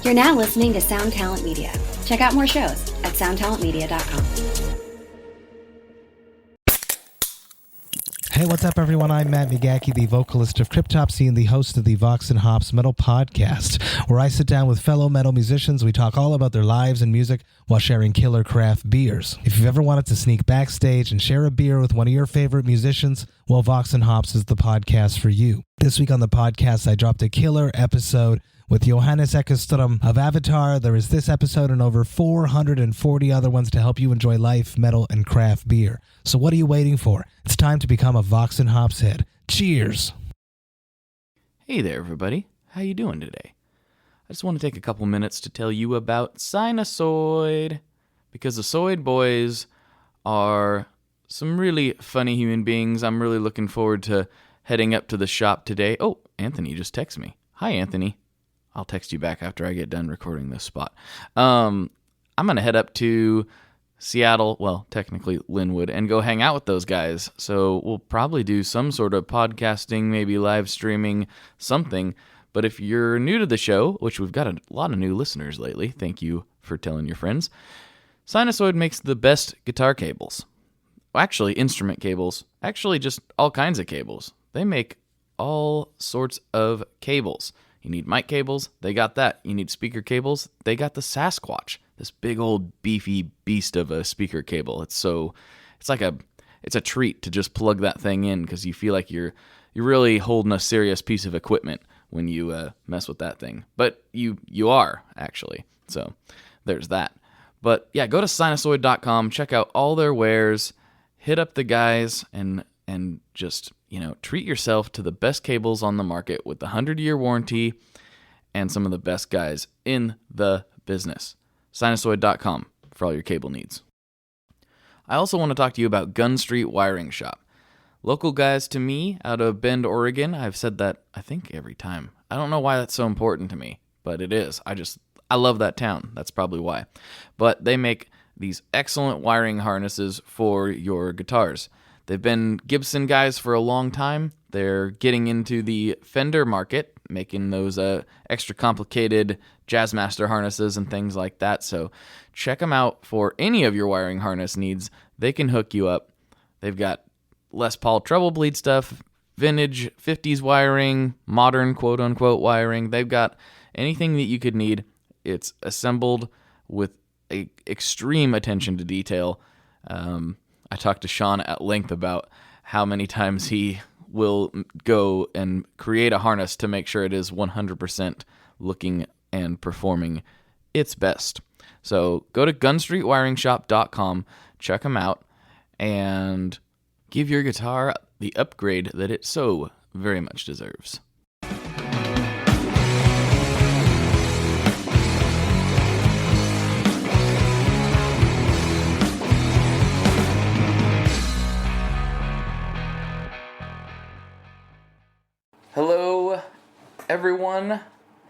You're now listening to Sound Talent Media. Check out more shows at soundtalentmedia.com. Hey, what's up, everyone? I'm Matt Migaki, the vocalist of Cryptopsy and the host of the Vox and Hops Metal Podcast, where I sit down with fellow metal musicians. We talk all about their lives and music while sharing killer craft beers. If you've ever wanted to sneak backstage and share a beer with one of your favorite musicians, well, Vox and Hops is the podcast for you. This week on the podcast, I dropped a killer episode with Johannes Ekström of Avatar. There is this episode and over 440 other ones to help you enjoy life, metal, and craft beer. So what are you waiting for? It's time to become a Vox and Hops head. Cheers! Hey there, everybody. How you doing today? I just want to take a couple minutes to tell you about Sinusoid, because the Soid boys are some really funny human beings. I'm really looking forward to heading up to the shop today. Oh, Anthony just texted me. Hi, Anthony. I'll text you back after I get done recording this spot. I'm going to head up to Seattle, well, technically Linwood, and go hang out with those guys. So we'll probably do some sort of podcasting, maybe live streaming, something. But if you're new to the show, which we've got a lot of new listeners lately, thank you for telling your friends, Sinusoid makes the best guitar cables. Actually, instrument cables. Actually, just all kinds of cables. They make all sorts of cables. You need mic cables, they got that. You need speaker cables, they got the Sasquatch, this big old beefy beast of a speaker cable. It's a treat to just plug that thing in, because you feel like you're really holding a serious piece of equipment when you mess with that thing. But you are, actually. So there's that. But yeah, go to sinusoid.com, check out all their wares, hit up the guys, and just, treat yourself to the best cables on the market with the 100-year warranty and some of the best guys in the business. Sinusoid.com for all your cable needs. I also want to talk to you about Gun Street Wiring Shop. Local guys to me out of Bend, Oregon. I've said that, I think, every time. I don't know why that's so important to me, but it is. I love that town. That's probably why. But they make these excellent wiring harnesses for your guitars. They've been Gibson guys for a long time. They're getting into the Fender market, making those extra complicated Jazzmaster harnesses and things like that. So check them out for any of your wiring harness needs. They can hook you up. They've got Les Paul treble bleed stuff, vintage 50s wiring, modern quote-unquote wiring. They've got anything that you could need. It's assembled with extreme attention to detail. I talked to Sean at length about how many times he will go and create a harness to make sure it is 100% looking and performing its best. So go to gunstreetwiringshop.com, check them out, and give your guitar the upgrade that it so very much deserves. Hello, everyone.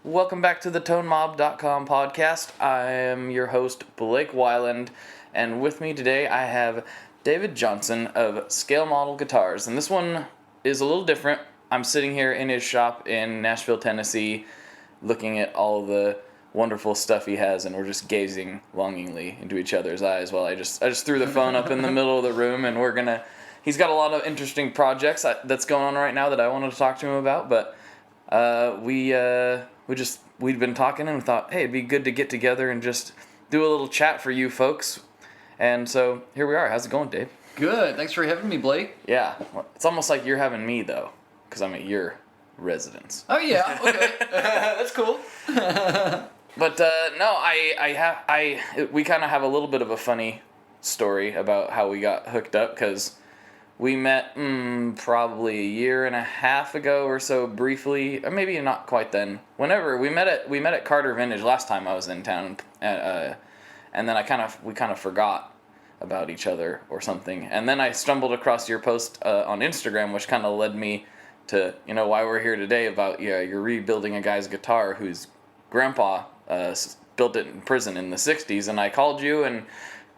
Welcome back to the ToneMob.com podcast. I am your host, Blake Weiland, and with me today I have David Johnson of Scale Model Guitars, and this one is a little different. I'm sitting here in his shop in Nashville, Tennessee, looking at all the wonderful stuff he has, and we're just gazing longingly into each other's eyes while I just threw the phone up in the middle of the room, and he's got a lot of interesting projects that's going on right now that I wanted to talk to him about, but we'd been talking and we thought, hey, it'd be good to get together and just do a little chat for you folks. And so here we are. How's it going, Dave? Good. Thanks for having me, Blake. Yeah. It's almost like you're having me, though, because I'm at your residence. Oh, yeah. Okay. That's cool. But we kind of have a little bit of a funny story about how we got hooked up, because we met probably a year and a half ago or so, briefly, or maybe not quite then. Whenever we met at Carter Vintage last time I was in town, and then we kind of forgot about each other or something. And then I stumbled across your post on Instagram, which kind of led me to why we're here today, about you're rebuilding a guy's guitar whose grandpa built it in prison in the 60s, and I called you and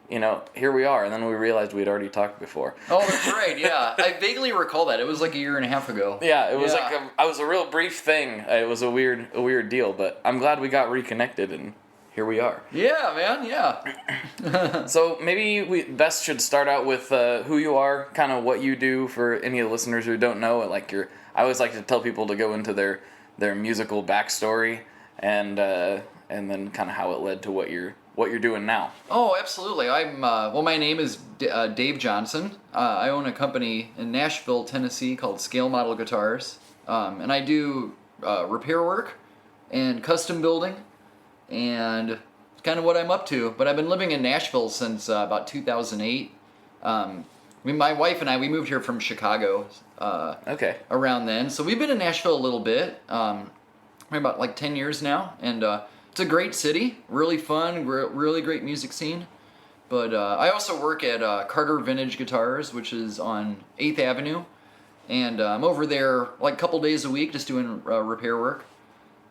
here we are. And then we realized we'd already talked before. Oh, that's right. Yeah, I vaguely recall that. It was like a year and a half ago. Yeah, it was I was a real brief thing. It was a weird deal, but I'm glad we got reconnected and here we are. Yeah, man. Yeah. So maybe we best should start out with who you are, kind of what you do for any of the listeners who don't know. I always like to tell people to go into their musical backstory and then kind of how it led to what you're doing now. Oh, absolutely. I'm my name is Dave Johnson. I own a company in Nashville, Tennessee called Scale Model Guitars, and I do repair work and custom building, and it's kind of what I'm up to. But I've been living in Nashville since about 2008. My wife and we moved here from Chicago. Around then, so we've been in Nashville a little bit, about like 10 years now, and it's a great city, really fun, really great music scene. But I also work at Carter Vintage Guitars, which is on 8th Avenue, and I'm over there like a couple days a week just doing repair work.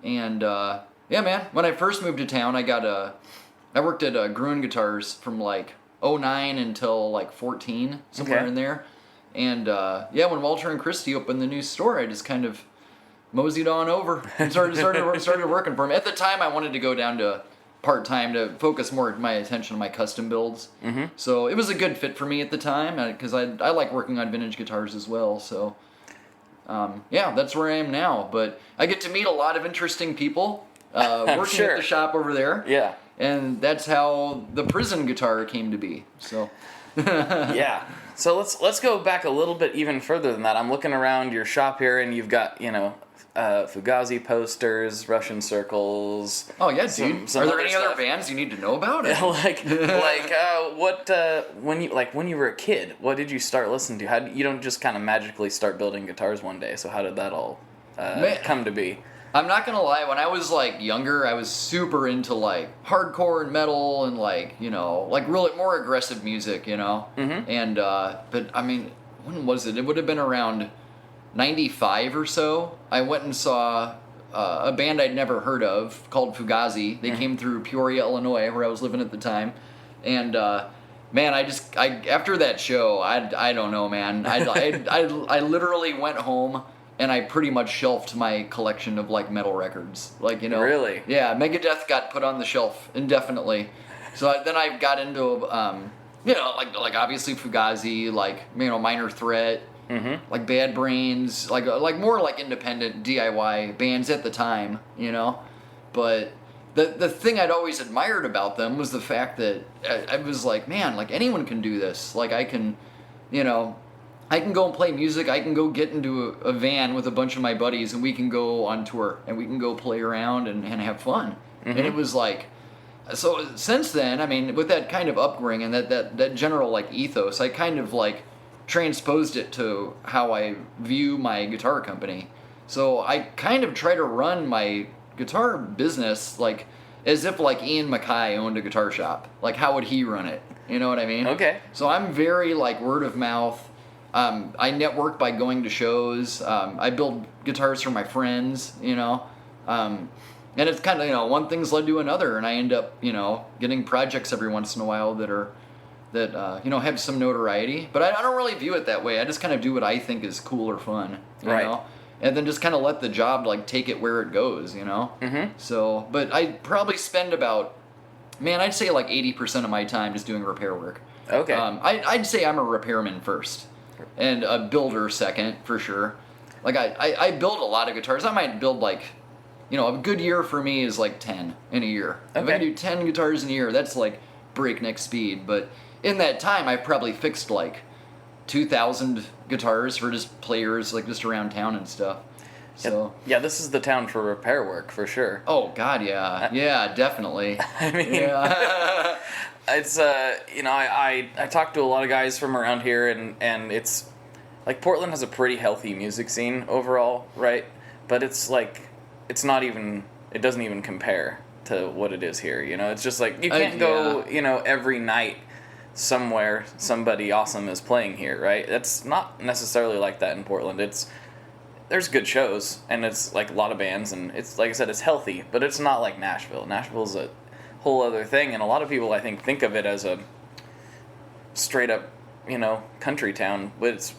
And yeah, man, when I first moved to town, I worked at Gruen Guitars from like 09 until like 14, somewhere in there. And when Walter and Christy opened the new store, I just kind of moseyed on over and started working for him. At the time, I wanted to go down to part-time to focus more my attention on my custom builds. Mm-hmm. So it was a good fit for me at the time because I like working on vintage guitars as well. So that's where I am now. But I get to meet a lot of interesting people working at the shop over there. Yeah. And that's how the prison guitar came to be. So yeah. So let's go back a little bit even further than that. I'm looking around your shop here, and you've got Fugazi posters, Russian circles. Oh yeah, dude. Are there any other bands you need to know about? When you were a kid, what did you start listening to? You don't just kind of magically start building guitars one day. So how did that all come to be? I'm not gonna lie. When I was like younger, I was super into like hardcore and metal and like really more aggressive music, Mm-hmm. And but I mean, when was it? It would have been around 95 or so. I went and saw a band I'd never heard of called Fugazi. They came through Peoria, Illinois, where I was living at the time, and man, I after that show, I don't know, man. I literally went home. And I pretty much shelved my collection of like metal records, Really? Yeah, Megadeth got put on the shelf indefinitely. So then I got into, like obviously Fugazi, Minor Threat, like Bad Brains, like more like independent DIY bands at the time, But the thing I'd always admired about them was the fact that I was like, man, like anyone can do this. Like I can go and play music. I can go get into a van with a bunch of my buddies, and we can go on tour, and we can go play around and have fun. Mm-hmm. And it was like, so since then, I mean, with that kind of upbringing and that general like ethos, I kind of like transposed it to how I view my guitar company. So I kind of try to run my guitar business like as if like Ian Mackay owned a guitar shop. Like how would he run it? You know what I mean? Okay. So I'm very like word of mouth. I network by going to shows. I build guitars for my friends, and it's kind of, one thing's led to another, and I end up, getting projects every once in a while that have some notoriety. But I don't really view it that way. I just kind of do what I think is cool or fun, you know, and then just kind of let the job like take it where it goes, Mm-hmm. So, but I probably spend I'd say like 80% of my time just doing repair work. Okay. I'd say I'm a repairman first. And a builder second, for sure. Like, I build a lot of guitars. I might build, a good year for me is, 10 in a year. Okay. If I do 10 guitars in a year, that's, breakneck speed. But in that time, I've probably fixed, 2,000 guitars for just players, just around town and stuff. So yeah, this is the town for repair work, for sure. Oh, God, yeah. Yeah, definitely. I mean... Yeah. It's I talk to a lot of guys from around here, and it's like Portland has a pretty healthy music scene overall, right? But it's not even, it doesn't even compare to what it is here. It's just like you can't go every night somewhere somebody awesome is playing here, right? That's not necessarily like that in Portland. There's good shows, and it's like a lot of bands, and it's like I said, it's healthy, but it's not like Nashville. Nashville's a whole other thing, and a lot of people I think of it as straight up, country town, but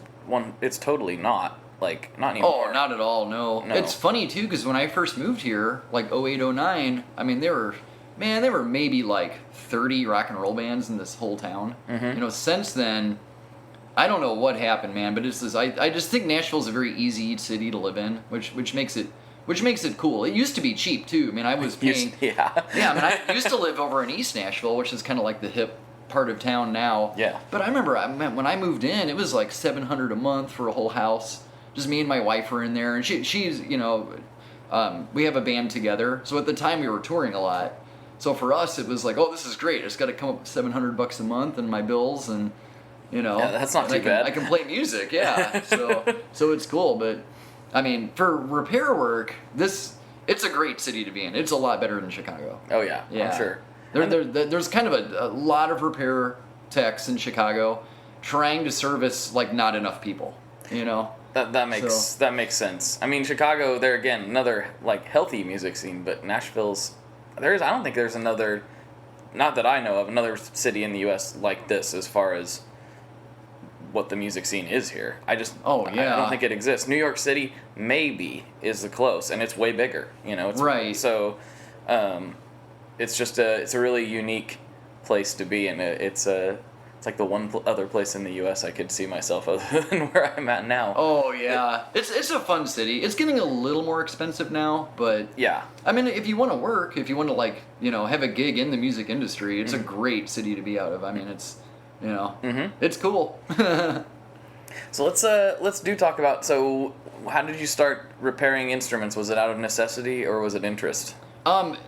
it's totally not. Like, not anymore. Oh, not at all, no. It's funny, too, because when I first moved here, like 08, 09, I mean, there were maybe like 30 rock and roll bands in this whole town. Mm-hmm. Since then, I don't know what happened, man, but it's this, I just think Nashville's a very easy city to live in, which makes it cool. It used to be cheap, too. I mean, I was paying... Yeah. Yeah, I mean, I used to live over in East Nashville, which is kind of like the hip part of town now. Yeah. But I remember when I moved in, it was like $700 a month for a whole house. Just me and my wife were in there, and she's, we have a band together. So at the time we were touring a lot. So for us, it was like, oh, this is great. I just got to come up with $700 a month and my bills, and Yeah, that's not too bad. I can play music, yeah. So it's cool, but I mean, for repair work, it's a great city to be in. It's a lot better than Chicago. Oh yeah, I'm sure. There's kind of a lot of repair techs in Chicago trying to service like not enough people. That makes sense. I mean, Chicago, there again, another like healthy music scene, but Nashville's I don't think there's another, not that I know of, another city in the U.S. like this as far as what the music scene is here. I don't think it exists. New York City maybe is the close, and it's way bigger. It's right. So, it's a really unique place to be, and it's like the one other place in the U.S. I could see myself other than where I'm at now. Oh, yeah. It's a fun city. It's getting a little more expensive now, but... Yeah. I mean, if you want to work, if you want to, have a gig in the music industry, it's a great city to be out of. I mean, it's, it's cool. So let's talk about, so how did you start repairing instruments? Was it out of necessity or was it interest?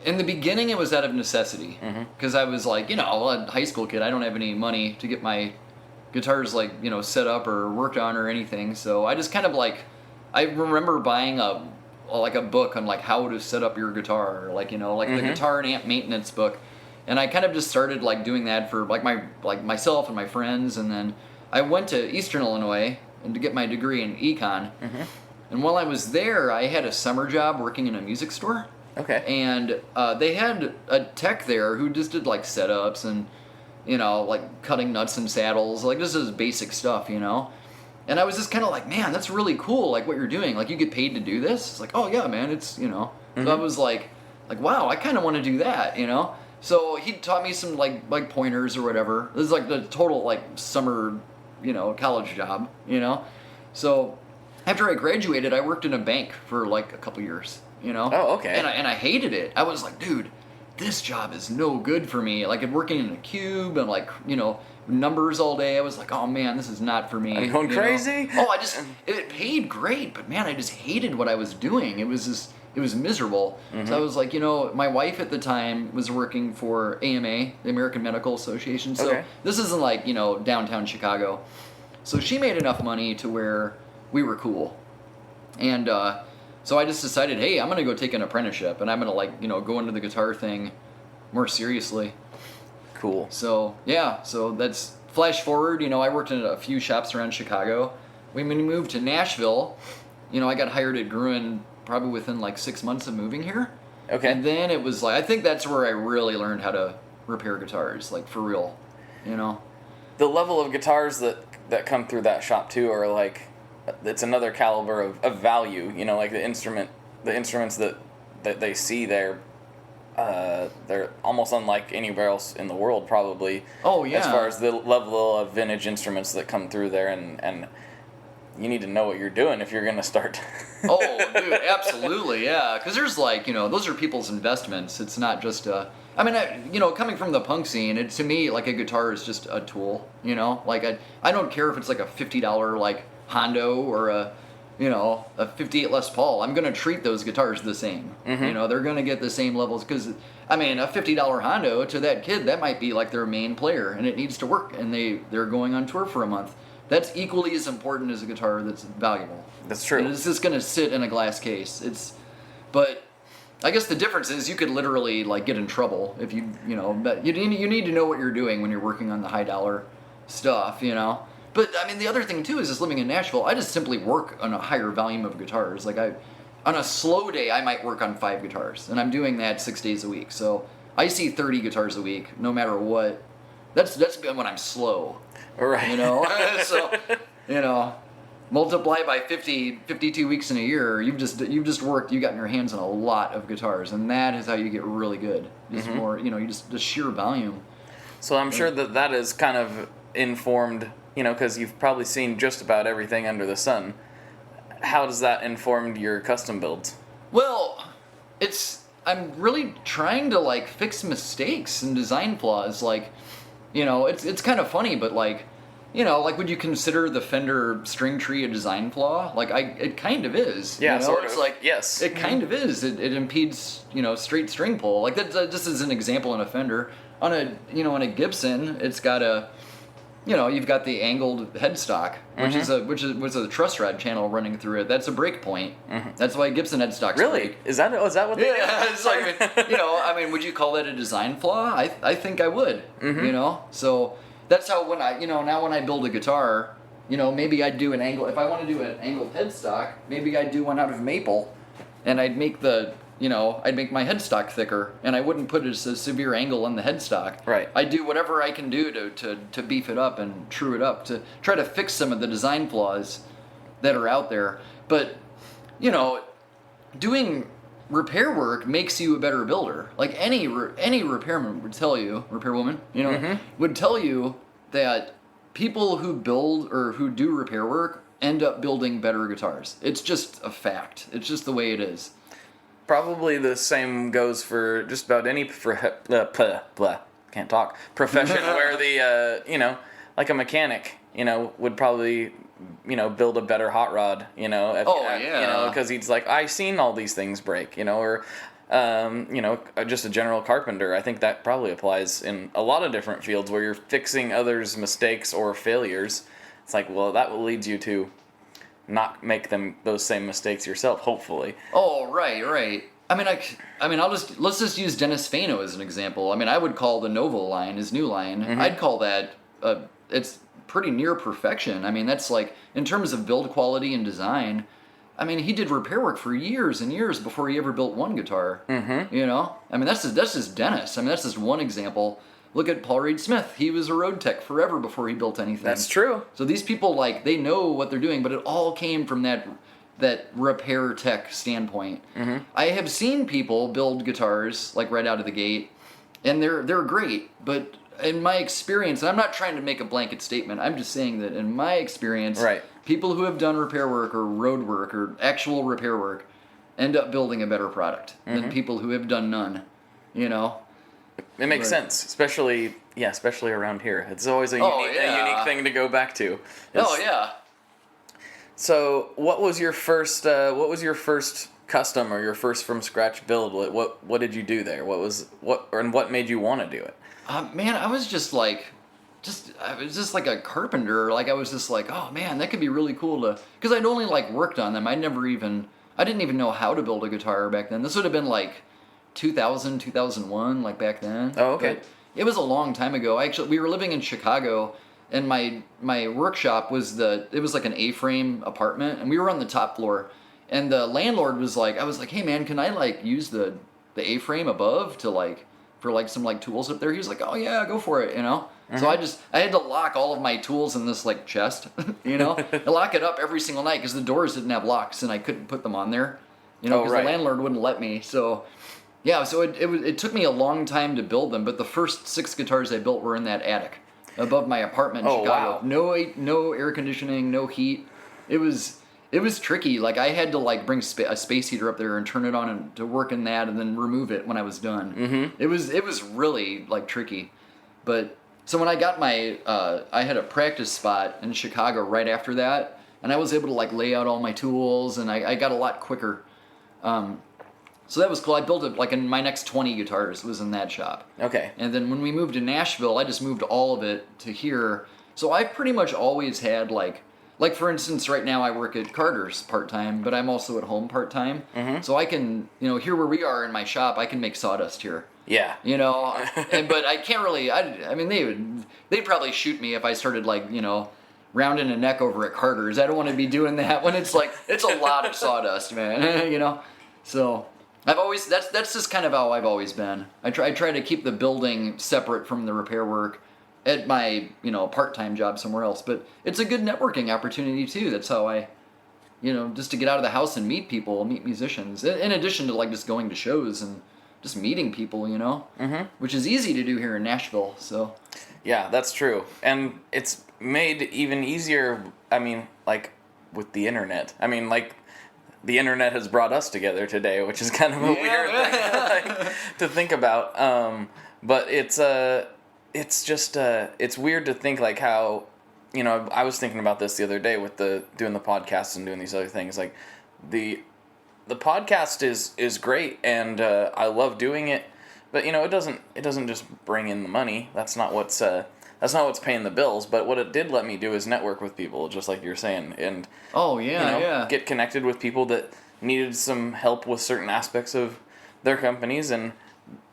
In the beginning, it was out of necessity, because I was like, a high school kid. I don't have any money to get my guitars set up or worked on or anything. So I just kind of I remember buying a book on how to set up your guitar, or the guitar and amp maintenance book, and I kind of just started doing that for myself and my friends, and then I went to Eastern Illinois and to get my degree in econ, and while I was there, I had a summer job working in a music store. Okay. And they had a tech there who just did setups and, cutting nuts and saddles, this is basic stuff, And I was just kind of man, that's really cool, what you're doing. You get paid to do this? It's oh yeah, man, it's, So I was like, wow, I kind of want to do that, So he taught me some pointers or whatever. This is the total summer, college job, So after I graduated, I worked in a bank for a couple years. Oh, okay. And I hated it. I was like, dude, this job is no good for me. Working in a cube and numbers all day. I was like, oh man, this is not for me. Are you going crazy? Oh, it paid great, but man, I just hated what I was doing. It was miserable. So I was like, my wife at the time was working for AMA, the American Medical Association. So this isn't downtown Chicago. So she made enough money to where we were cool. And, so I just decided, hey, I'm going to go take an apprenticeship, and I'm going to, go into the guitar thing more seriously. Cool. So, yeah, so that's, flash forward, I worked in a few shops around Chicago. When we moved to Nashville, I got hired at Gruen probably within 6 months of moving here. Okay. And then it was I think that's where I really learned how to repair guitars, for real, The level of guitars that come through that shop, too, are it's another caliber of value, the instruments that they see there, they're almost unlike anywhere else in the world, probably. Oh, yeah. As far as the level of vintage instruments that come through there, and you need to know what you're doing if you're going to start. Oh, dude, absolutely, yeah. Because there's those are people's investments. It's not just coming from the punk scene, to me, a guitar is just a tool, I don't care if it's a $50, Hondo or a 58 Les Paul. I'm going to treat those guitars the same. They're going to get the same levels because, a $50 Hondo to that kid, that might be their main player and it needs to work and they're going on tour for a month. That's equally as important as a guitar that's valuable. That's true. And it's just going to sit in a glass case. But I guess the difference is you could literally get in trouble if but you need to know what you're doing when you're working on the high dollar stuff, But, the other thing, too, is just living in Nashville, I just simply work on a higher volume of guitars. On a slow day, I might work on 5 guitars, and I'm doing that 6 days a week. So I see 30 guitars a week, no matter what That's when I'm slow. Right. You know, so you know, multiply by 52 weeks in a year. You've just worked. You gotten your hands on a lot of guitars, and that is how you get really good. Just more, you know, you just the sheer volume. So I'm sure that is kind of informed, you know, because you've probably seen just about everything under the sun. How does that inform your custom builds? Well, I'm really trying to like fix mistakes and design flaws. Like, you know, it's kind of funny, but like, you know, like, would you consider the Fender string tree a design flaw? Like, it kind of is. Yeah, you know? sort It's of. like, Yes. it kind of is. It impedes, you know, straight string pull. Like that just as an example in a Fender. On a Gibson, it's got you've got the angled headstock, which is a truss rod channel running through it. That's a break point. That's why Gibson headstocks Really? break. Is that what they do? Yeah, it's like, you know, I mean, would you call that a design flaw? I think I would. You know, so that's how when I build a guitar, you know, maybe I'd do an angle. If I want to do an angled headstock, maybe I'd do one out of maple, and I'd make my headstock thicker, and I wouldn't put a severe angle on the headstock. Right. I'd do whatever I can do to beef it up and true it up, to try to fix some of the design flaws that are out there. But, you know, doing repair work makes you a better builder. Like any repairman would tell you, repairwoman, you know, would tell you that people who build or who do repair work end up building better guitars. It's just a fact. It's just the way it is. Probably the same goes for just about any profession where the you know, like a mechanic, you know, would probably, you know, build a better hot rod, you know, you know, because he's like, I've seen all these things break, you know, or you know, just a general carpenter. I think that probably applies in a lot of different fields where you're fixing others' mistakes or failures. It's like, well, that leads you to not make those same mistakes yourself, hopefully. Oh, right. I mean, let's just use Dennis Fano as an example. I mean, I would call the Novo line, his new line, I'd call that it's pretty near perfection. I mean, that's like, in terms of build quality and design, I mean, he did repair work for years and years before he ever built one guitar. You know, I mean, that's just Dennis. I mean, that's just one example. Look at Paul Reed Smith. He was a road tech forever before he built anything. That's true. So these people, like, they know what they're doing, but it all came from that repair tech standpoint. I have seen people build guitars, like, right out of the gate, and they're great, but in my experience, and I'm not trying to make a blanket statement, I'm just saying that in my experience, people who have done repair work or road work or actual repair work end up building a better product than people who have done none, you know? It makes sense, especially around here. It's always a unique thing to go back to. So, what was your first custom or your first from scratch build? What did you do there? What made you want to do it? Man, I was just like a carpenter. Like, I was just like, oh man, that could be really cool because I'd only like worked on them. I didn't even know how to build a guitar back then. This would have been like 2000, 2001, like back then. Oh, okay. But it was a long time ago. We were living in Chicago, and my workshop was like an A-frame apartment, and we were on the top floor. And the landlord was like, I was like, hey man, can I like use the A-frame above for some like tools up there? He was like, oh yeah, go for it, you know. So I had to lock all of my tools in this like chest, you know, and lock it up every single night because the doors didn't have locks and I couldn't put them on there, you know, because the landlord wouldn't let me. So yeah, so it took me a long time to build them, but the first 6 guitars I built were in that attic above my apartment in Chicago. Wow. No air conditioning, no heat. It was tricky. Like, I had to like bring a space heater up there and turn it on and to work in that and then remove it when I was done. It was really like tricky. But so when I got I had a practice spot in Chicago right after that, and I was able to like lay out all my tools, and I got a lot quicker. So that was cool. I built it like in my next 20 guitars was in that shop. Okay. And then when we moved to Nashville, I just moved all of it to here. So I've pretty much always had like for instance, right now I work at Carter's part-time, but I'm also at home part-time. So I can, you know, here where we are in my shop, I can make sawdust here. Yeah. You know, but I can't really, I mean, they'd probably shoot me if I started like, you know, rounding a neck over at Carter's. I don't want to be doing that when it's like, it's a lot of sawdust, man, you know? So that's just kind of how I've always been. I try to keep the building separate from the repair work, at my, part-time job somewhere else. But it's a good networking opportunity too. That's how I, just to get out of the house and meet people, meet musicians. In addition to like just going to shows and just meeting people, which is easy to do here in Nashville. So. Yeah, that's true. And it's made even easier, I mean, like, with the internet. I mean, like, the internet has brought us together today, which is kind of a weird thing like, to think about. But it's just, it's weird to think, like, how, I was thinking about this the other day with doing the podcast and doing these other things. Like, the podcast is great, and I love doing it. But it doesn't just bring in the money. That's not what's paying the bills. But what it did let me do is network with people, just like you're saying, and get connected with people that needed some help with certain aspects of their companies, and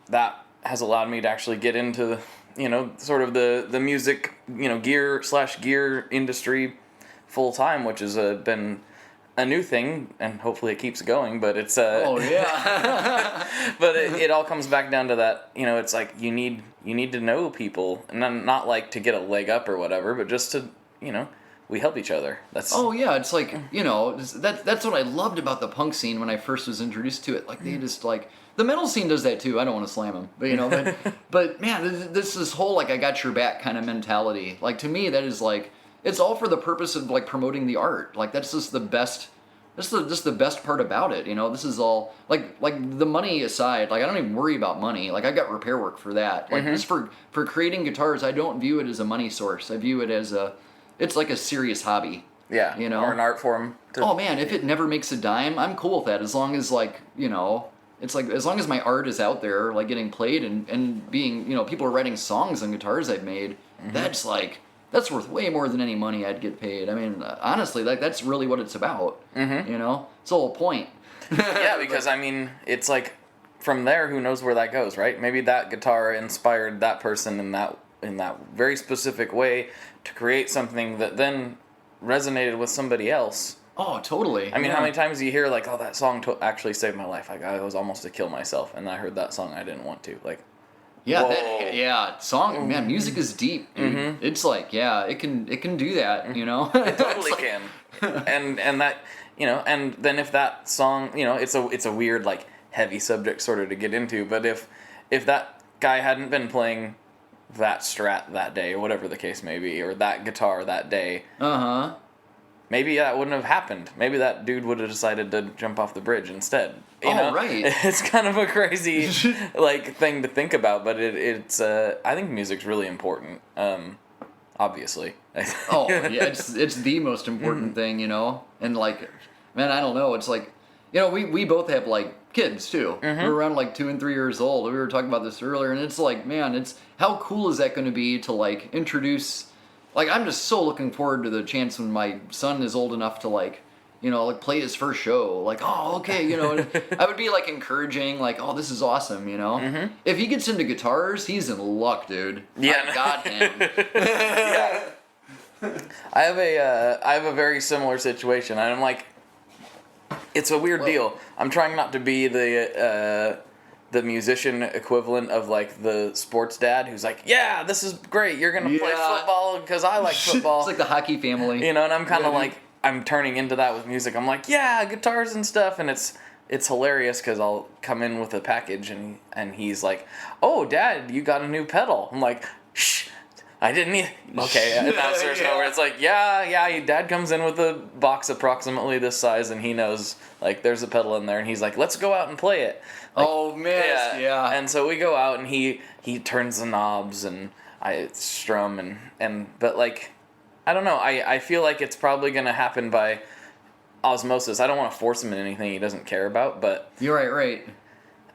that has allowed me to actually get into sort of the music gear industry full time, which has been a new thing, and hopefully it keeps going, but it's oh yeah. But it all comes back down to that, it's like you need to know people, and not like to get a leg up or whatever, but just to, we help each other. That's oh yeah, it's like, that's what I loved about the punk scene when I first was introduced to it. Like they just like the metal scene does that too. I don't want to slam them, but but man, this whole like I got your back kind of mentality. Like to me, that is like. It's all for the purpose of like promoting the art. Like that's just the best. That's just the best part about it. This is all like the money aside. Like I don't even worry about money. Like I got repair work for that. Like just for creating guitars, I don't view it as a money source. I view it as it's like a serious hobby. Yeah. Or an art form. Oh man, if it never makes a dime, I'm cool with that. As long as like it's like as long as my art is out there, like getting played and being people are writing songs on guitars I've made. That's like. That's worth way more than any money I'd get paid. I mean, honestly, like that's really what it's about. It's the whole point. Yeah, because I mean, it's like from there, who knows where that goes, right? Maybe that guitar inspired that person in that very specific way to create something that then resonated with somebody else. Oh, totally. I mean, how many times do you hear like, "Oh, that song actually saved my life. Like I was almost to kill myself, and I heard that song I didn't want to." Like. Yeah, song, man, music is deep, dude. It's like, it can do that, It totally can. And that, and then if that song, it's a weird, like, heavy subject sort of to get into, but if that guy hadn't been playing that Strat that day, or whatever the case may be, or that guitar that day, maybe that wouldn't have happened. Maybe that dude would have decided to jump off the bridge instead. You know? Right. It's kind of a crazy like thing to think about, but it's I think music's really important. Obviously. Oh yeah, it's the most important thing, and like, man, I don't know. It's like, we both have like kids too. We're around like 2 and 3 years old. We were talking about this earlier, and it's like, man, it's how cool is that going to be to like introduce. Like, I'm just so looking forward to the chance when my son is old enough to, like, like, play his first show. Like, oh, okay, I would be, like, encouraging, like, oh, this is awesome, If he gets into guitars, he's in luck, dude. Yeah. I got him. Yeah. I have a very similar situation. I'm like, it's a weird deal. I'm trying not to be the musician equivalent of like the sports dad who's like, yeah, this is great. You're gonna play football because I like football. It's like the hockey family, and I'm kind of like I'm turning into that with music. I'm like, yeah, guitars and stuff, and it's hilarious because I'll come in with a package and he's like, oh, Dad, you got a new pedal. I'm like, shh. I didn't need. Okay, and now there's nowhere. It's like, yeah. Dad comes in with a box approximately this size, and he knows like there's a pedal in there, and he's like, let's go out and play it. Like, oh man, yeah. And so we go out, and he turns the knobs, and I strum, and but like, I don't know. I feel like it's probably gonna happen by osmosis. I don't want to force him in anything he doesn't care about, but you're right.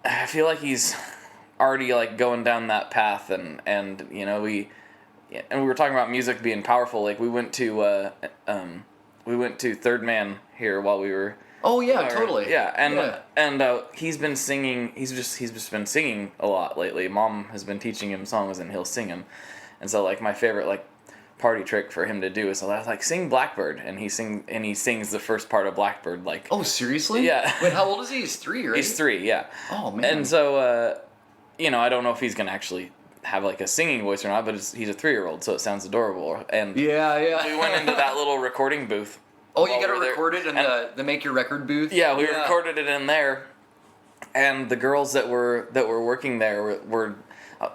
I feel like he's already like going down that path, and we were talking about music being powerful. Like we went to Third Man here while we were. Oh yeah, totally. Yeah, and he's been singing. He's just been singing a lot lately. Mom has been teaching him songs, and he'll sing them. And so like my favorite like party trick for him to do is like sing Blackbird, and he sings the first part of Blackbird like. Oh seriously? Yeah. Wait, how old is he? He's 3, right? He's 3, yeah. Oh man. And so I don't know if he's gonna actually have like a singing voice or not, but he's a 3-year-old, so it sounds adorable. And Yeah. we went into that little recording booth. Oh, you got to we were there. record it in the Make Your Record booth? Yeah, we recorded it in there. And the girls that were working there were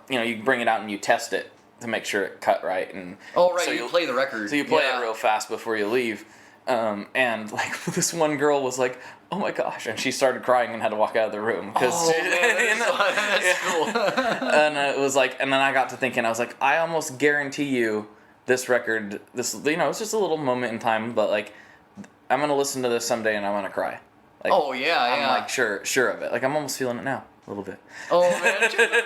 you bring it out and you test it to make sure it cut right. And so you play the record. So you play it real fast before you leave. And like this one girl was like, "Oh my gosh!" and she started crying and had to walk out of the room because that's cool. And it was like, and then I got to thinking, I was like, I almost guarantee you this record, it's just a little moment in time, but like I'm gonna listen to this someday and I'm gonna cry. Like, I'm like sure of it. Like I'm almost feeling it now. A little bit. Oh man, turn up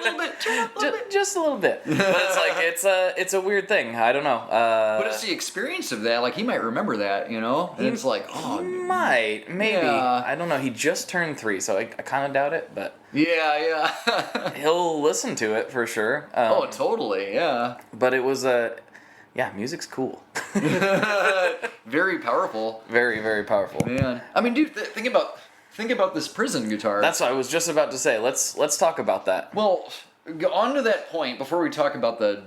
a little bit. Just a little bit. But it's like it's a weird thing. I don't know. But it's the experience of that. Like he might remember that, And it's like, he might, maybe. Yeah. I don't know. He just turned 3, so I kind of doubt it. But yeah. he'll listen to it for sure. Oh, totally. Yeah. But it was music's cool. Very powerful. Very, very powerful. Man, I mean, dude, think about this prison guitar. That's what I was just about to say. Let's talk about that. Well, on to that point before we talk about the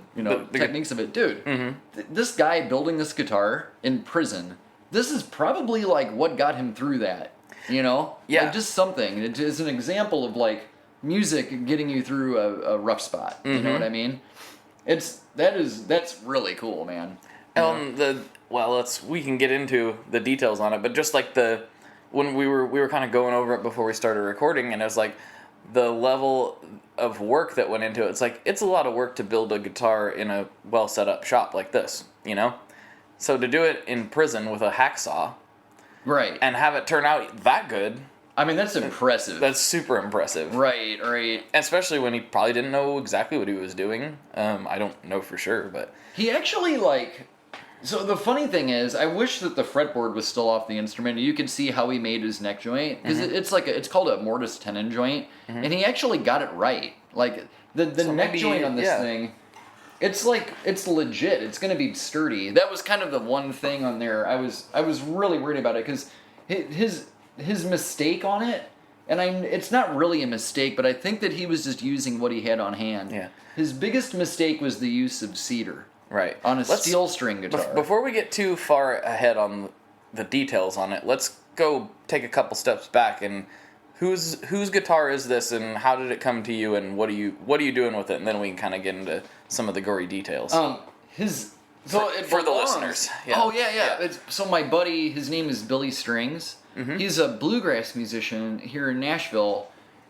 techniques of it, dude. Mm-hmm. This guy building this guitar in prison. This is probably like what got him through that. Yeah. Like just something. It is an example of like music getting you through a rough spot. Mm-hmm. You know what I mean? That's really cool, man. We can get into the details on it, but just like when we were kind of going over it before we started recording, and it was like the level of work that went into it. It's like it's a lot of work to build a guitar in a well set up shop like this, So to do it in prison with a hacksaw, right, and have it turn out that good. I mean, that's impressive. That's super impressive. Right. Especially when he probably didn't know exactly what he was doing. I don't know for sure, but he actually So the funny thing is, I wish that the fretboard was still off the instrument. You could see how he made his neck joint because it's called a mortise tenon joint, and he actually got it right. Like the neck joint on this thing, it's legit. It's gonna be sturdy. That was kind of the one thing on there. I was really worried about it because his mistake on it, and it's not really a mistake, but I think that he was just using what he had on hand. Yeah. His biggest mistake was the use of cedar. Right. On a steel string guitar. Before we get too far ahead on the details on it, let's go take a couple steps back and whose guitar is this and how did it come to you and what are you doing with it, and then we can kind of get into some of the gory details. For the listeners. Yeah. Oh yeah. So my buddy, his name is Billy Strings. Mm-hmm. He's a bluegrass musician here in Nashville,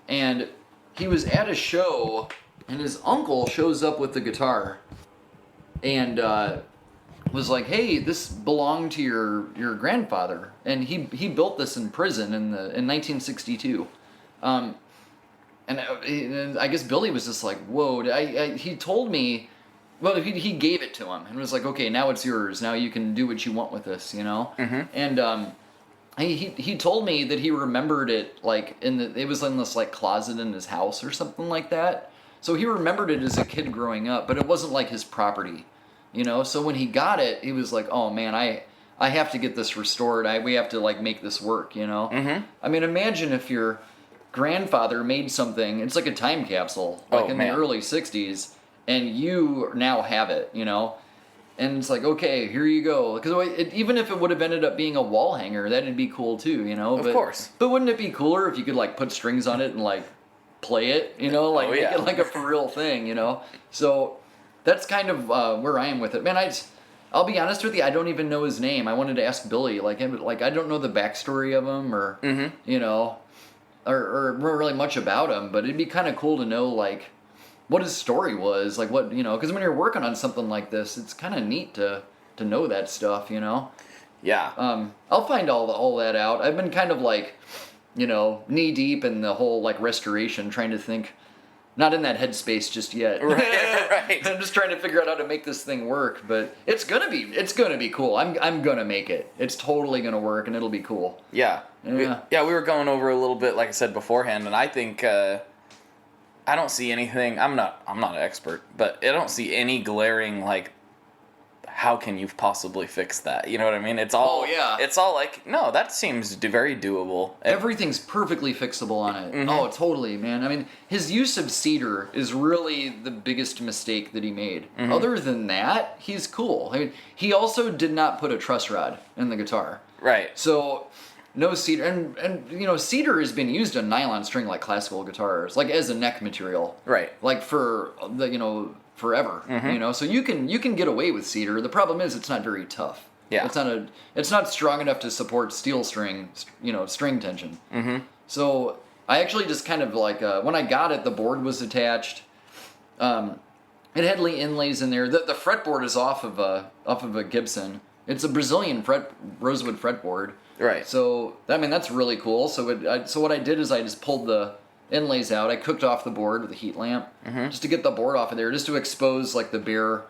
and he was at a show, and his uncle shows up with the guitar. And was like, "Hey, this belonged to your grandfather," and he built this in prison in 1962. And I guess Billy was just like, "Whoa!" He told me, well, he gave it to him and was like, "Okay, now it's yours. Now you can do what you want with this," Mm-hmm. And he told me that he remembered it like it was in this like closet in his house or something like that. So he remembered it as a kid growing up, but it wasn't like his property. So when he got it, he was like, "Oh man, I have to get this restored. We have to like make this work." Mm-hmm. I mean, imagine if your grandfather made something. It's like a time capsule, like the early '60s, and you now have it. And it's like, okay, here you go. Because even if it would have ended up being a wall hanger, that'd be cool too. Of course. But wouldn't it be cooler if you could like put strings on it and like play it? Make it like a for real thing. So. That's kind of where I am with it, man. I'll be honest with you. I don't even know his name. I wanted to ask Billy, I don't know the backstory of him, or or really much about him. But it'd be kind of cool to know what his story was, because when you're working on something like this, it's kind of neat to know that stuff, Yeah. I'll find all that out. I've been kind of knee deep in the whole restoration, trying to think. Not in that headspace just yet. Right. I'm just trying to figure out how to make this thing work, but it's gonna be cool. I'm gonna make it. It's totally gonna work, and it'll be cool. Yeah. We were going over a little bit, like I said beforehand, and I think I don't see anything. I'm not an expert, but I don't see any glaring how can you possibly fix that? You know what I mean? It's all, Oh, yeah. It's all like, no, that seems very doable. Everything's perfectly fixable on it. Mm-hmm. Oh, totally, man. I mean, his use of cedar is really the biggest mistake that he made. Mm-hmm. Other than that, he's cool. I mean, he also did not put a truss rod in the guitar. Right. So, no cedar. And you know, cedar has been used on nylon string like classical guitars, like as a neck material. Right. Like for the, you know, forever. Mm-hmm. You know, so you can get away with cedar. The problem is it's not very tough. Yeah. It's not strong enough to support steel string, you know, string tension. Mm-hmm. So I actually just kind of like when I got it, the board was attached. It had inlays in there. The fretboard is off of a Gibson. It's a Brazilian rosewood fretboard. Right. So I mean that's really cool. So so what I did is I just pulled the inlays out. I cooked off the board with a heat lamp just to get the board off of there, just to expose like the bare,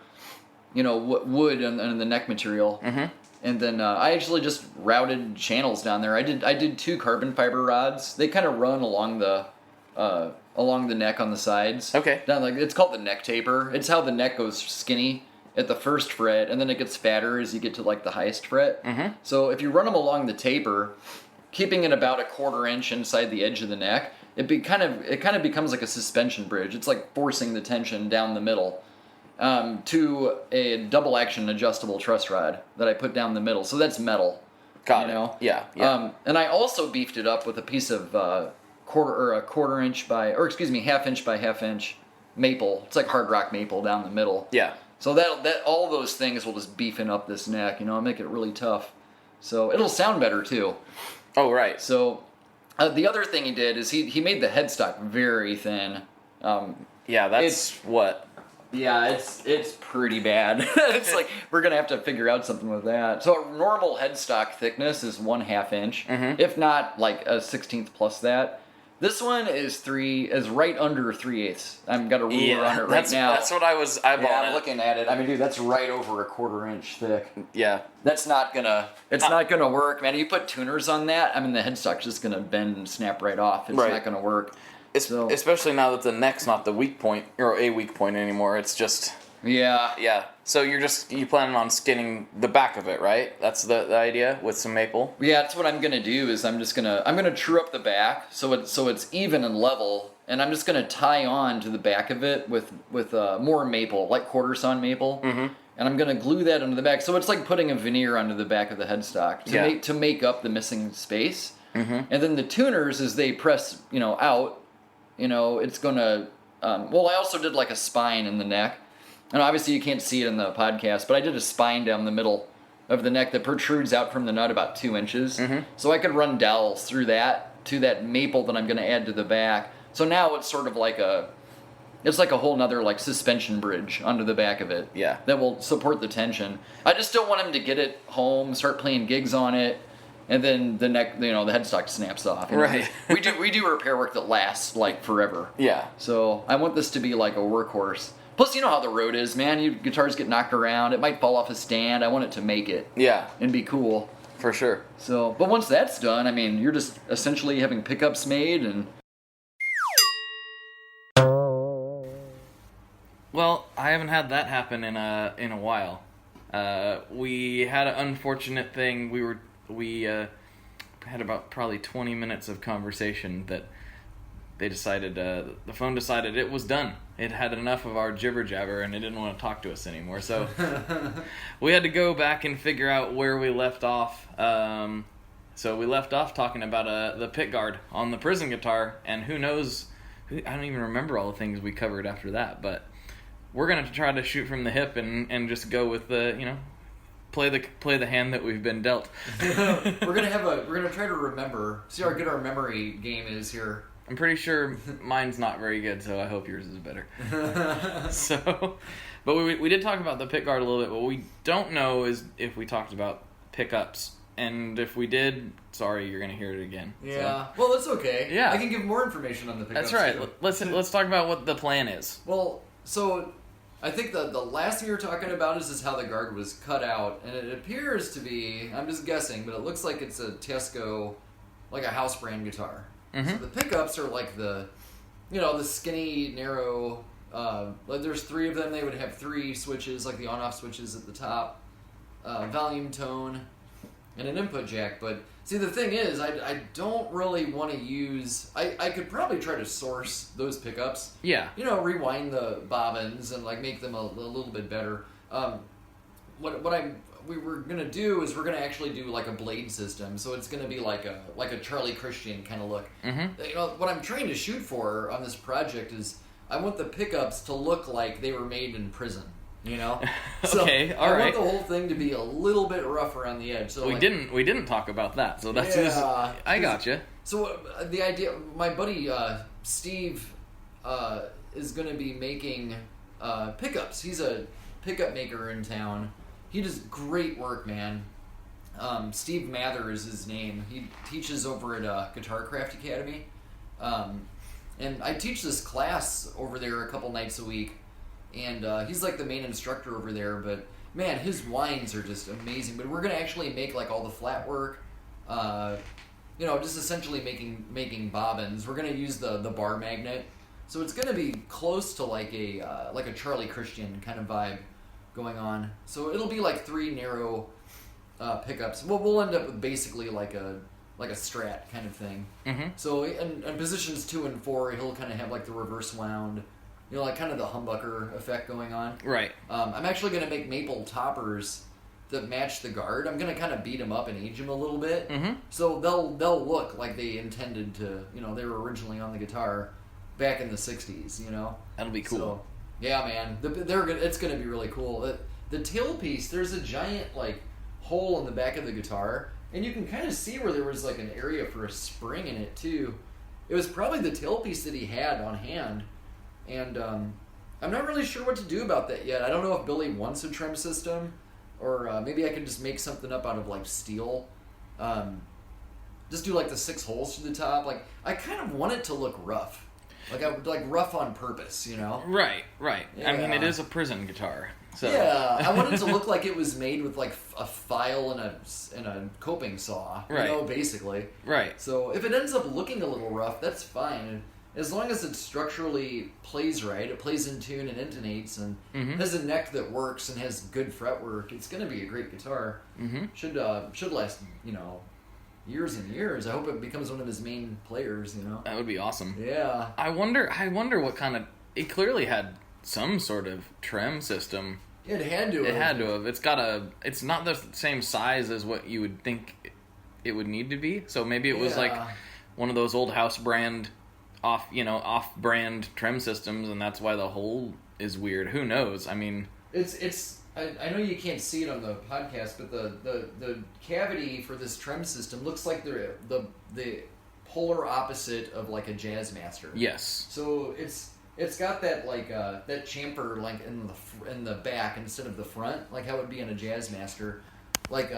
you know, wood and the neck material. Mm-hmm. And then I actually just routed channels down there. I did 2 carbon fiber rods. They kind of run along the neck on the sides. Okay. Down like it's called the neck taper. It's how the neck goes skinny at the first fret, and then it gets fatter as you get to like the highest fret. Mm-hmm. So if you run them along the taper, keeping it about a 1/4 inch inside the edge of the neck, it kind of becomes like a suspension bridge. It's like forcing the tension down the middle to a double action adjustable truss rod that I put down the middle. So that's metal. Got you it. know? Yeah. And I also beefed it up with a piece of a 1/4 inch half inch by half inch maple. It's like hard rock maple down the middle. Yeah. So that all those things will just beefing up this neck, you know, and make it really tough. So it'll sound better too. Oh, right. So the other thing he did is he made the headstock very thin. Yeah, that's what. Yeah, it's pretty bad. It's like we're gonna have to figure out something with that. So a normal headstock thickness is 1/2 inch, if not like a 1/16 plus that. This one is right under 3/8. I've got a ruler on it right now. That's what I was eyeballing. Yeah, I'm looking at it. I mean, dude, that's right over a 1/4 inch thick. Yeah. That's not gonna. It's not gonna work, man. You put tuners on that. I mean, the headstock's just gonna bend and snap right off. It's not gonna work. Especially now that the neck's not the weak point or a weak point anymore. It's just. Yeah. So you're planning on skinning the back of it, right? That's the idea with some maple. Yeah, that's what I'm gonna do. Is I'm gonna true up the back so it's even and level, and I'm just gonna tie on to the back of it with more maple, like quarter sawn maple. Mm-hmm. And I'm gonna glue that onto the back, so it's like putting a veneer onto the back of the headstock to make up the missing space. Mm-hmm. And then the tuners, as they press, you know, out, you know, it's gonna. I also did like a spine in the neck, and obviously you can't see it in the podcast, but I did a spine down the middle of the neck that protrudes out from the nut about 2 inches, so I could run dowels through that to that maple that I'm gonna add to the back. So now it's sort of like it's like a whole nother like suspension bridge onto the back of it. Yeah. That will support the tension. I just don't want him to get it home, start playing gigs on it, and then the neck, you know, the headstock snaps off. You know? Right. we do repair work that lasts like forever. Yeah. So I want this to be like a workhorse. Plus, you know how the road is, man. Guitars get knocked around. It might fall off a stand. I want it to make it. Yeah. And be cool. For sure. So, but once that's done, I mean, you're just essentially having pickups made and. Well, I haven't had that happen in a while. We had an unfortunate thing. We had about probably 20 minutes of conversation that they decided the phone decided it was done. It had enough of our jibber jabber and it didn't want to talk to us anymore. So we had to go back and figure out where we left off. So we left off talking about the pick guard on the prison guitar, and who knows? I don't even remember all the things we covered after that, but. We're gonna try to shoot from the hip and just go with the, you know, play the hand that we've been dealt. we're gonna try to remember. See how good our memory game is here. I'm pretty sure mine's not very good, so I hope yours is better. But we did talk about the pick guard a little bit. What we don't know is if we talked about pickups, and if we did, sorry, you're gonna hear it again. Yeah. Well, that's okay. Yeah. I can give more information on the pickups. That's right. Too. Let's talk about what the plan is. Well, so. I think the last thing you're talking about is how the guard was cut out, and it appears to be, I'm just guessing, but it looks like it's a Tesco, like a house brand guitar. Mm-hmm. So the pickups are like the skinny, narrow Like there's 3 of them. They would have 3 switches, like the on-off switches at the top, volume, tone, and an input jack. But see, the thing is, I don't really want to use. I could probably try to source those pickups. Yeah. You know, rewind the bobbins and like make them a little bit better. We were gonna do is we're gonna actually do like a blade system, so it's gonna be like a Charlie Christian kind of look. Mm-hmm. You know, what I'm trying to shoot for on this project is I want the pickups to look like they were made in prison. You know, Okay, so all I right. want the whole thing to be a little bit rough around the edge. So We like, didn't talk about that, so that's Yeah, I gotcha. So the idea, my buddy Steve is going to be making pickups. He's a pickup maker in town. He does great work, man. Steve Mather is his name. He teaches over at Guitar Craft Academy. And I teach this class over there a couple nights a week. And he's like the main instructor over there. But man, his wines are just amazing. But we're going to actually make like all the flat work. You know, just essentially making bobbins. We're going to use the bar magnet. So it's going to be close to like a Charlie Christian kind of vibe going on. So it'll be like 3 narrow pickups. We'll end up with basically like a Strat kind of thing. Mm-hmm. So in positions 2 and 4, he'll kind of have like the reverse wound, you know, like kind of the humbucker effect going on. Right. I'm actually going to make maple toppers that match the guard. I'm going to kind of beat them up and age them a little bit. Mm-hmm. So they'll look like they intended to, you know, they were originally on the guitar back in the 60s, you know. That'll be cool. So, yeah, man. It's going to be really cool. The tailpiece, there's a giant like hole in the back of the guitar, and you can kind of see where there was like an area for a spring in it too. It was probably the tailpiece that he had on hand, and I'm not really sure what to do about that yet. I don't know if Billy wants a trim system, or maybe I could just make something up out of like steel. Just do like the 6 holes to the top. Like I kind of want it to look rough. Like rough on purpose, you know? Right. Yeah. I mean, it is a prison guitar, so Yeah, I want it to look like it was made with like a file and a coping saw, you Right. know, basically. Right. So if it ends up looking a little rough, that's fine. As long as it structurally plays right, it plays in tune and intonates, and Mhm. has a neck that works and has good fretwork, it's going to be a great guitar. Mm-hmm. Should last, you know, years and years. I hope it becomes one of his main players, you know. That would be awesome. Yeah. I wonder what kind of... It clearly had some sort of trim system. It had to. It had to have. It's not the same size as what you would think it would need to be. So maybe it was like Yeah. one of those old house brand off-brand trim systems, and that's why the hole is weird. Who knows? I mean... I know you can't see it on the podcast, but the cavity for this trim system looks like the polar opposite of like a Jazzmaster. Yes. So it's got that like that chamfer like in the back instead of the front, like how it would be in a Jazzmaster. Like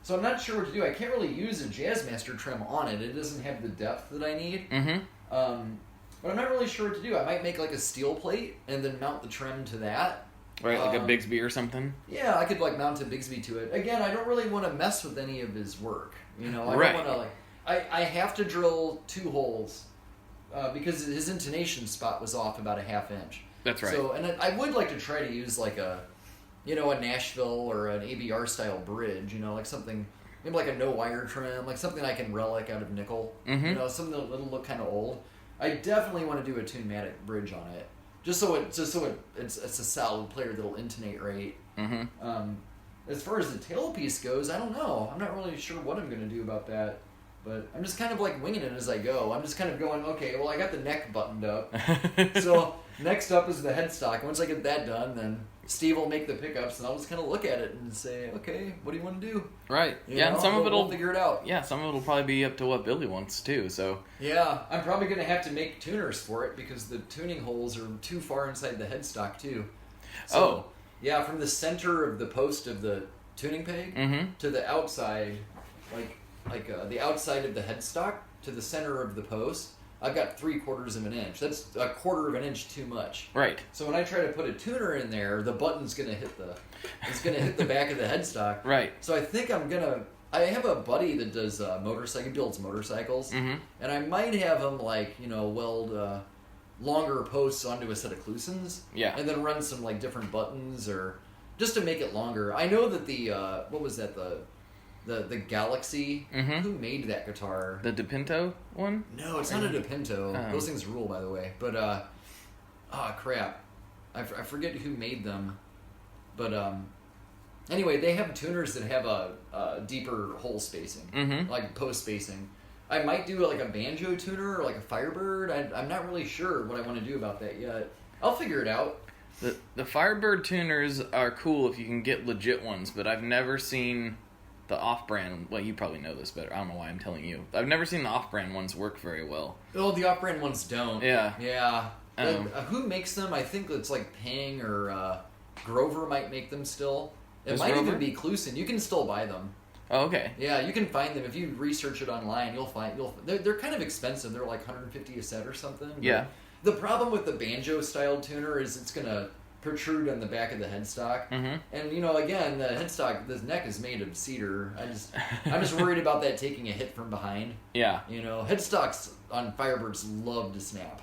so I'm not sure what to do. I can't really use a Jazzmaster trim on it. It doesn't have the depth that I need. Mm-hmm. But I'm not really sure what to do. I might make like a steel plate and then mount the trim to that. Right, like a Bigsby or something? Yeah, I could like mount a Bigsby to it. Again, I don't really want to mess with any of his work. You know, I Right. don't want to I have to drill 2 holes because his intonation spot was off about a ½ inch. That's right. So, and I would like to try to use like a Nashville or an ABR style bridge. You know, like something maybe like a no wire trim, like something I can relic out of nickel. Mm-hmm. You know, something that'll look kind of old. I definitely want to do a Tunematic bridge on it. Just so it's a solid player that'll intonate right. Mm-hmm. As far as the tailpiece goes, I don't know. I'm not really sure what I'm going to do about that. But I'm just kind of like winging it as I go. I'm just kind of going, okay, well, I got the neck buttoned up. So next up is the headstock. Once I get that done, then Steve will make the pickups, and I'll just kind of look at it and say, okay, what do you want to do? Right. You Yeah, know, and some of we'll it'll figure it out. Yeah, some of it'll probably be up to what Billy wants too. So Yeah, I'm probably going to have to make tuners for it because the tuning holes are too far inside the headstock too. So, yeah, from the center of the post of the tuning peg Mm-hmm. to the outside, like the outside of the headstock to the center of the post, I've got 3/4 of an inch. That's 1/4 of an inch too much. Right. So when I try to put a tuner in there, the button's gonna hit the back of the headstock. Right. So I think I have a buddy that does builds motorcycles, Mm-hmm. and I might have him weld longer posts onto a set of Klusons. Yeah. And then run some like different buttons or just to make it longer. I know that the what was that, the Galaxy, who made that guitar? The DePinto one? No, it's not a DePinto. Those things rule, by the way. But crap, I forget who made them. But anyway, they have tuners that have a deeper hole spacing, like post spacing. I might do like a banjo tuner or like a Firebird. I'm not really sure what I want to do about that yet. I'll figure it out. The Firebird tuners are cool if you can get legit ones, but I've never seen the off-brand. Well, you probably know this better. I don't know why I'm telling you. I've never seen the off-brand ones work very well. Oh, the off-brand ones don't. Yeah. Yeah. Who makes them? I think it's like Pang or Grover might make them still. It might even be Kluson. You can still buy them. Oh, okay. Yeah, you can find them if you research it online. They're kind of expensive. They're like $150 a set or something. Yeah. The problem with the banjo style tuner is it's gonna protrude on the back of the headstock, and again, the headstock, the neck is made of cedar. I'm just worried about that taking a hit from behind. Yeah. Headstocks on Firebirds love to snap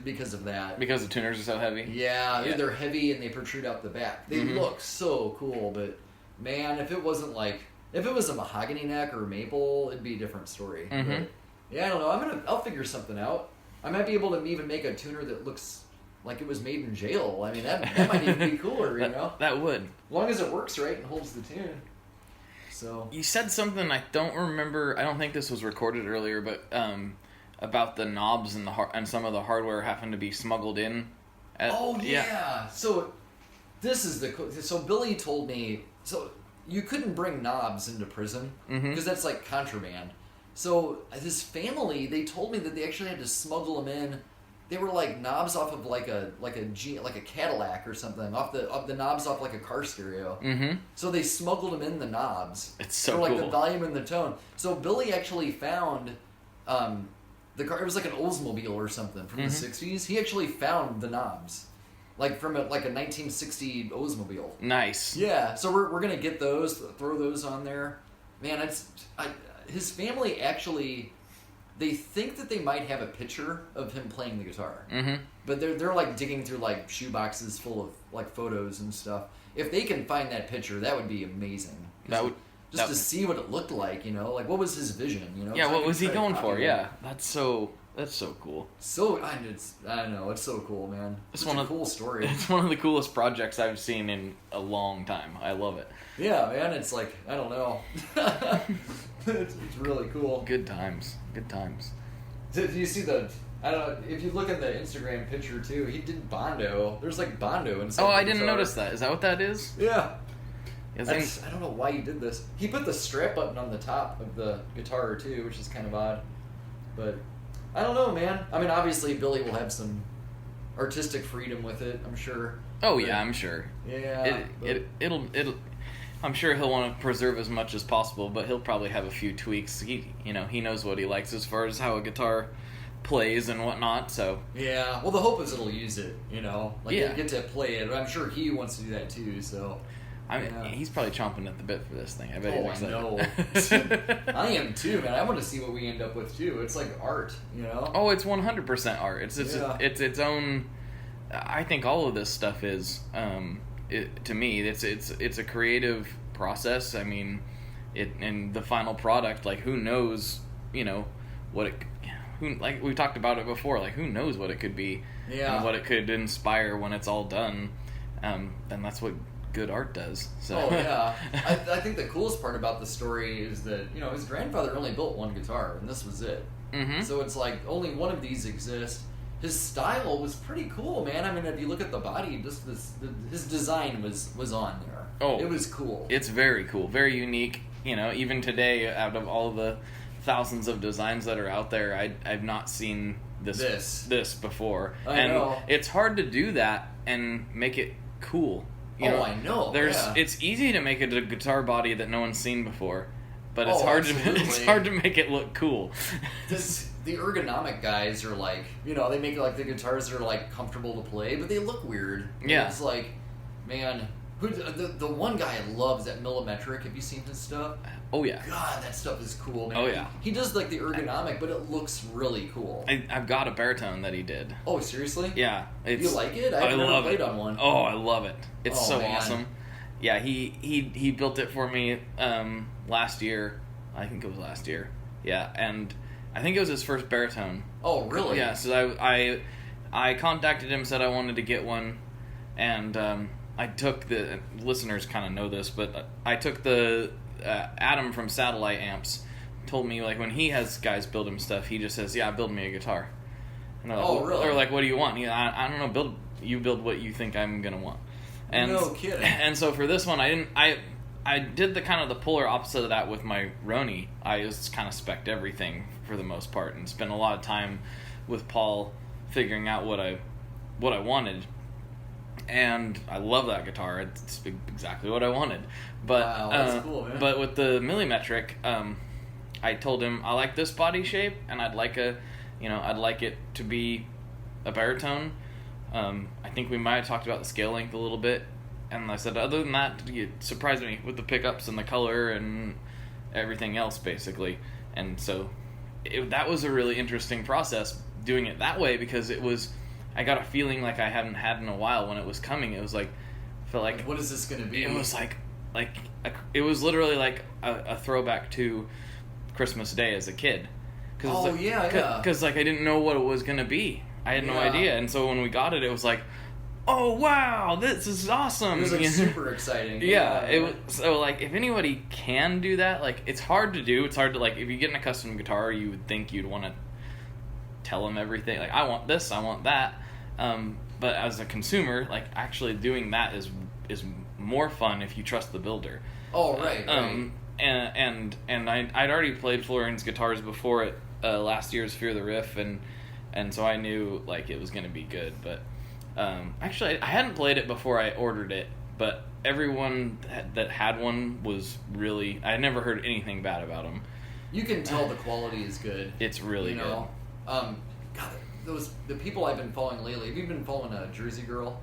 because of that. Because the tuners are so heavy. Yeah, they're heavy and they protrude out the back. They look so cool, but man, if it was a mahogany neck or maple, it'd be a different story. But, yeah, I don't know. I'll figure something out. I might be able to even make a tuner that looks like it was made in jail. I mean, that might even be cooler, That would. As long as it works right and holds the tune. So you said something I don't remember. I don't think this was recorded earlier, but about the knobs and some of the hardware having to be smuggled in. So this is so Billy told me you couldn't bring knobs into prison because that's like contraband. So his family, they told me that they actually had to smuggle them in. They were like knobs off of like a Cadillac or something, off the knobs off like a car stereo. So they smuggled them in the knobs. It's so for like cool. the volume and the tone. So Billy actually found the car. It was like an Oldsmobile or something from the '60s. He actually found the knobs, like from a 1960 Oldsmobile. Nice. Yeah. So we're gonna get those, throw those on there. Man, his family actually, they think that they might have a picture of him playing the guitar. But they're like digging through like shoeboxes full of like photos and stuff. If they can find that picture, that would be amazing. To see what it looked like, like what was his vision, Yeah, what was he going for? Yeah, that's so cool. So I don't know, it's so cool, man. It's a cool story. It's one of the coolest projects I've seen in a long time. I love it. Yeah, man, it's like, I don't know. It's really cool. Good times. Do you see I don't know, if you look at the Instagram picture too, he did Bondo. There's like Bondo inside. Oh, I didn't notice that. Is that what that is? Yeah. I don't know why he did this. He put the strap button on the top of the guitar too, which is kind of odd. But I don't know, man. I mean, obviously Billy will have some artistic freedom with it, I'm sure. Oh yeah, I'm sure. Yeah. It'll. I'm sure he'll want to preserve as much as possible, but he'll probably have a few tweaks. He knows what he likes as far as how a guitar plays and whatnot. So yeah. Well, the hope is it'll use it. He'll get to play it. I'm sure he wants to do that too. So. He's probably chomping at the bit for this thing. I bet he's excited. I know. I am too, man. I want to see what we end up with too. It's like art, Oh, it's 100% art. It's its own. I think all of this stuff is. To me, it's a creative process. I mean, and the final product. Like, who knows? What it. Like we talked about it before. Like, who knows what it could be? Yeah. And what it could inspire when it's all done. And that's what good art does. So. Oh yeah, I think the coolest part about the story is that his grandfather only built one guitar and this was it. So it's like only one of these exists. His style was pretty cool, man. I mean, if you look at the body, just his design was on there. Oh, it was cool. It's very cool, very unique. Even today, out of all the thousands of designs that are out there, I've not seen this before. I know. It's hard to do that and make it cool. I know. It's easy to make it a guitar body that no one's seen before, but it's absolutely. hard to make it look cool. The ergonomic guys are like, they make like the guitars that are like comfortable to play, but they look weird. Yeah. It's like, man, The one guy I love is that Millimetric. Have you seen his stuff? Oh yeah. God, that stuff is cool, man. Oh yeah. He does like the ergonomic, but it looks really cool. I've got a baritone that he did. Oh, seriously? Yeah. You like it? I've never played on one. Oh, I love it. It's so man. awesome. Yeah, he built it for me last year. I think it was last year. Yeah, and I think it was his first baritone. Oh, really? Yeah, so I contacted him, said I wanted to get one, and I took the listeners kind of know this, but I took the Adam from Satellite Amps. Told me like when he has guys build him stuff, he just says, "Yeah, build me a guitar." And like, really? Or like, what do you want? I don't know. Build what you think I'm gonna want. And, no kidding. And so for this one, I did the kind of the polar opposite of that with my Roni. I just kind of spec'd everything for the most part and spent a lot of time with Paul figuring out what I wanted. And I love that guitar. It's exactly what I wanted. But wow, that's cool, man. But with the Millimetric, I told him I like this body shape and I'd like it to be a baritone. I think we might have talked about the scale length a little bit. And I said, other than that, you surprised me with the pickups and the color and everything else, basically. And so that was a really interesting process doing it that way because I got a feeling like I hadn't had in a while when it was coming. It was like, felt like what is this going to be? It was it was literally like a throwback to Christmas Day as a kid. Because I didn't know what it was going to be. I had no idea. And so when we got it, it was like, oh wow, this is awesome. It was super exciting. Yeah, it was. So like, if anybody can do that, like, it's hard to do. It's hard to, like, if you get in a custom guitar, you would think you'd want to tell them everything. Like, I want this, I want that. But as a consumer, like, actually doing that is more fun if you trust the builder. Oh right. And I'd already played Florian's guitars before at last year's Fear the Riff, and so I knew like it was going to be good, but. Actually, I hadn't played it before I ordered it, but everyone that had one was really... I had never heard anything bad about them. You can tell the quality is good. It's really good. God, the people I've been following lately... Have you been following Jersey Girl?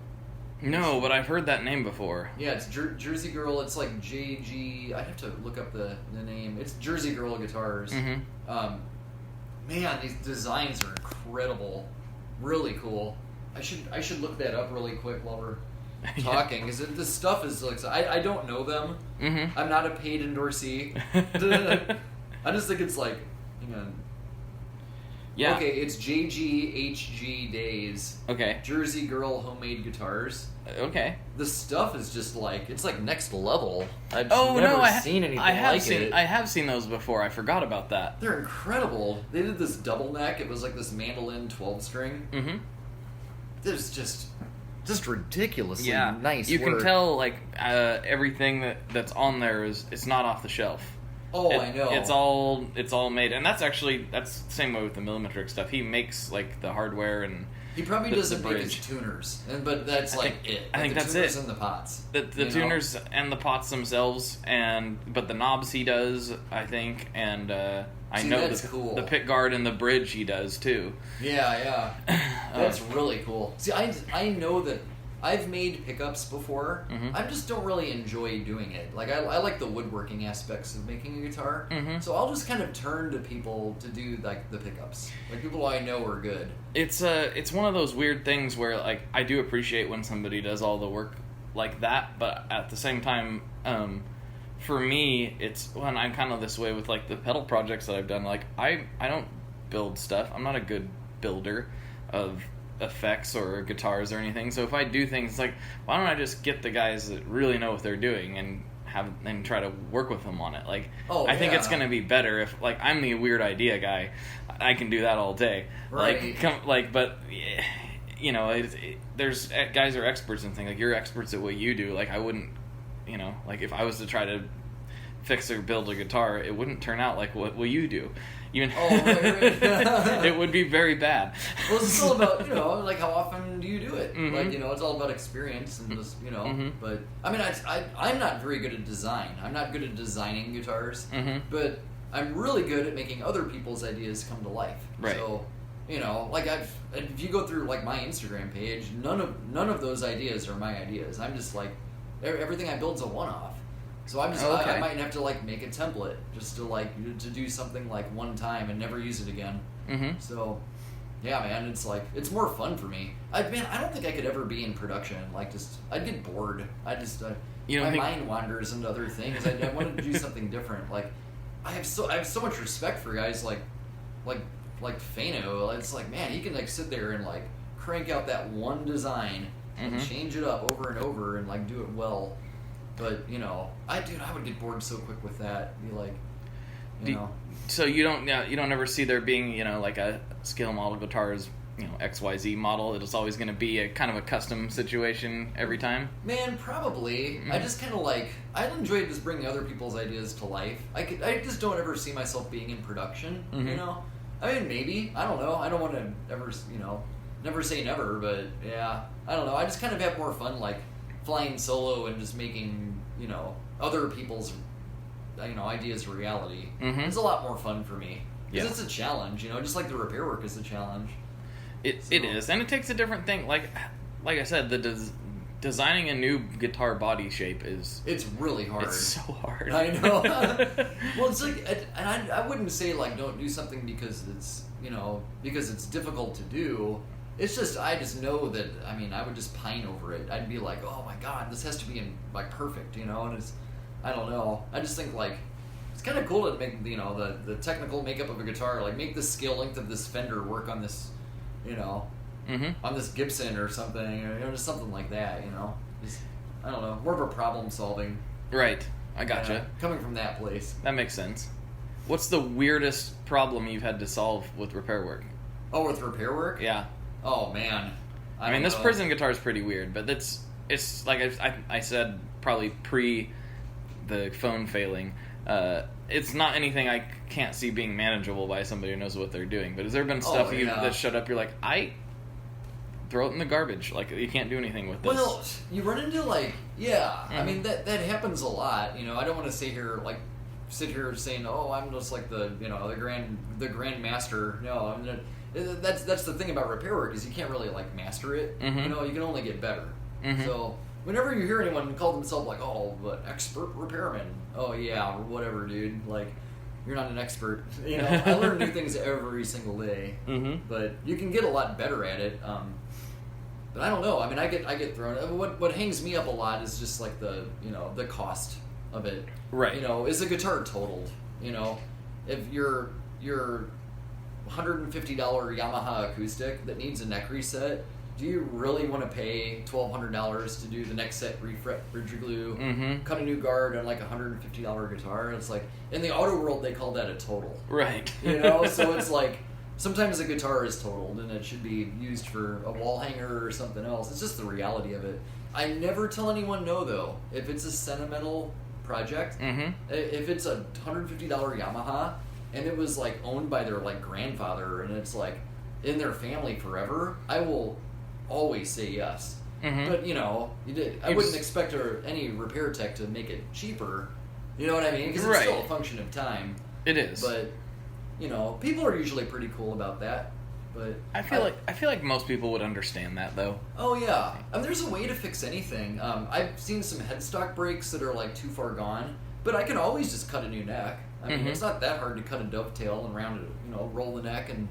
No, but I've heard that name before. Yeah, it's Jersey Girl. It's like JG... I'd have to look up the name. It's Jersey Girl Guitars. Mm-hmm. Man, these designs are incredible. Really cool. I should look that up really quick while we're talking, because this stuff is like... I don't know them. Mm-hmm. I'm not a paid endorsee. I just think it's like... Hang on. Yeah. Okay, it's JGHG Days. Okay. Jersey Girl Homemade Guitars. Okay. The stuff is just like... It's like next level. I've seen anything like it. I have seen those before. I forgot about that. They're incredible. They did this double neck. It was like this mandolin 12-string. Mm-hmm. There's just ridiculously nice you work. can tell like everything that's on there it's not off the shelf. I know. It's all made, and that's the same way with the Millimetric stuff. He makes like the hardware, and he probably doesn't make his tuners, but that's it. I think that's tuners it. And the pots, the tuners and the pots themselves, but the knobs he does, I think, and I know cool. The pick guard and the bridge he does too. Yeah. That's really cool. See, I know that I've made pickups before. Mm-hmm. I just don't really enjoy doing it. Like I like the woodworking aspects of making a guitar. Mm-hmm. So I'll just kind of turn to people to do like the pickups, like people I know are good. It's one of those weird things where like I do appreciate when somebody does all the work like that, but at the same time, for me, it's when I'm kind of this way with like the pedal projects that I've done. Like I don't build stuff. I'm not a good builder of effects or guitars or anything. So if I do things, like, why don't I just get the guys that really know what they're doing and try to work with them on it? Like, I think it's gonna be better if, like, I'm the weird idea guy. I can do that all day. Right. But you know, there's guys who are experts in things. Like, you're experts at what you do. Like, I wouldn't, you know, like if I was to try to fix or build a guitar, it wouldn't turn out like what you do. Right. It would be very bad. Well, it's still about, like, how often do you do it? Mm-hmm. Like, it's all about experience and just, Mm-hmm. But, I mean, I'm not very good at design. I'm not good at designing guitars. Mm-hmm. But I'm really good at making other people's ideas come to life. Right. So, like, if you go through, like, my Instagram page, none of those ideas are my ideas. I'm just, like, everything I build's a one-off. So I'm just, I might have to like make a template just to like to do something like one time and never use it again. Mm-hmm. So, yeah, man, it's like it's more fun for me. I don't think I could ever be in production. Like, I'd get bored. My mind wanders into other things. I wanted to do something different. Like, I have so much respect for guys like Fano. It's like, man, he can like sit there and like crank out that one design and change it up over and over and like do it well. But I would get bored so quick with that. Be like, know. So you don't ever see there being like a scale model guitars XYZ model. It's always going to be a kind of a custom situation every time. Man, probably. I just kind of like I enjoy just bringing other people's ideas to life. I just don't ever see myself being in production. I mean, maybe, I don't know. I don't want to ever never say never, but yeah, I don't know. I just kind of have more fun like flying solo and just making other people's ideas reality. It's a lot more fun for me because it's a challenge. Just like the repair work is a challenge. It is, and it takes a different thing. Like I said, designing a new guitar body shape it's really hard. It's so hard. I know. Well, it's like, and I wouldn't say like don't do something because it's because it's difficult to do. It's just I just know that I would just pine over it. I'd be like, oh my god, this has to be like perfect, and it's I don't know. I just think like it's kind of cool to make the technical makeup of a guitar, like make the scale length of this Fender work on this on this Gibson or something, or just something like that. Just, I don't know, more of a problem solving. Right, I gotcha. Coming from that place. That makes sense. What's the weirdest problem you've had to solve with repair work? Oh, with repair work? Yeah. Oh man. I mean, this prison guitar is pretty weird, but it's like I said, probably pre the phone failing. It's not anything I can't see being manageable by somebody who knows what they're doing. But has there been stuff that showed up? You're like, throw it in the garbage. Like you can't do anything with this. Well, you run into like, I mean that happens a lot. I don't want to sit here saying, oh, I'm just like the the grand master. No, that's the thing about repair work is you can't really like master it. You can only get better. So whenever you hear anyone call themselves like, oh, but expert repairman, oh yeah, or whatever, dude, like you're not an expert. I learn new things every single day, but you can get a lot better at it. But I don't know. I mean, I get thrown. What hangs me up a lot is just like the cost of it. Right. Is a guitar totaled? If your $150 Yamaha acoustic that needs a neck reset, do you really want to pay $1,200 to do the neck set, refret, bridger glue, cut a new guard on like a $150 guitar? It's like in the auto world they call that a total. Right. So it's like sometimes a guitar is totaled and it should be used for a wall hanger or something else. It's just the reality of it. I never tell anyone no though. If it's a sentimental project, if it's a $150 Yamaha and it was like owned by their like grandfather and it's like in their family forever, I will always say yes. But I wouldn't expect any repair tech to make it cheaper. You know what I mean? Because it's still a function of time. It is. But people are usually pretty cool about that. But I feel like most people would understand that though. Oh yeah, there's a way to fix anything. I've seen some headstock breaks that are like too far gone, but I can always just cut a new neck. I mean, it's not that hard to cut a dovetail and round it, roll the neck and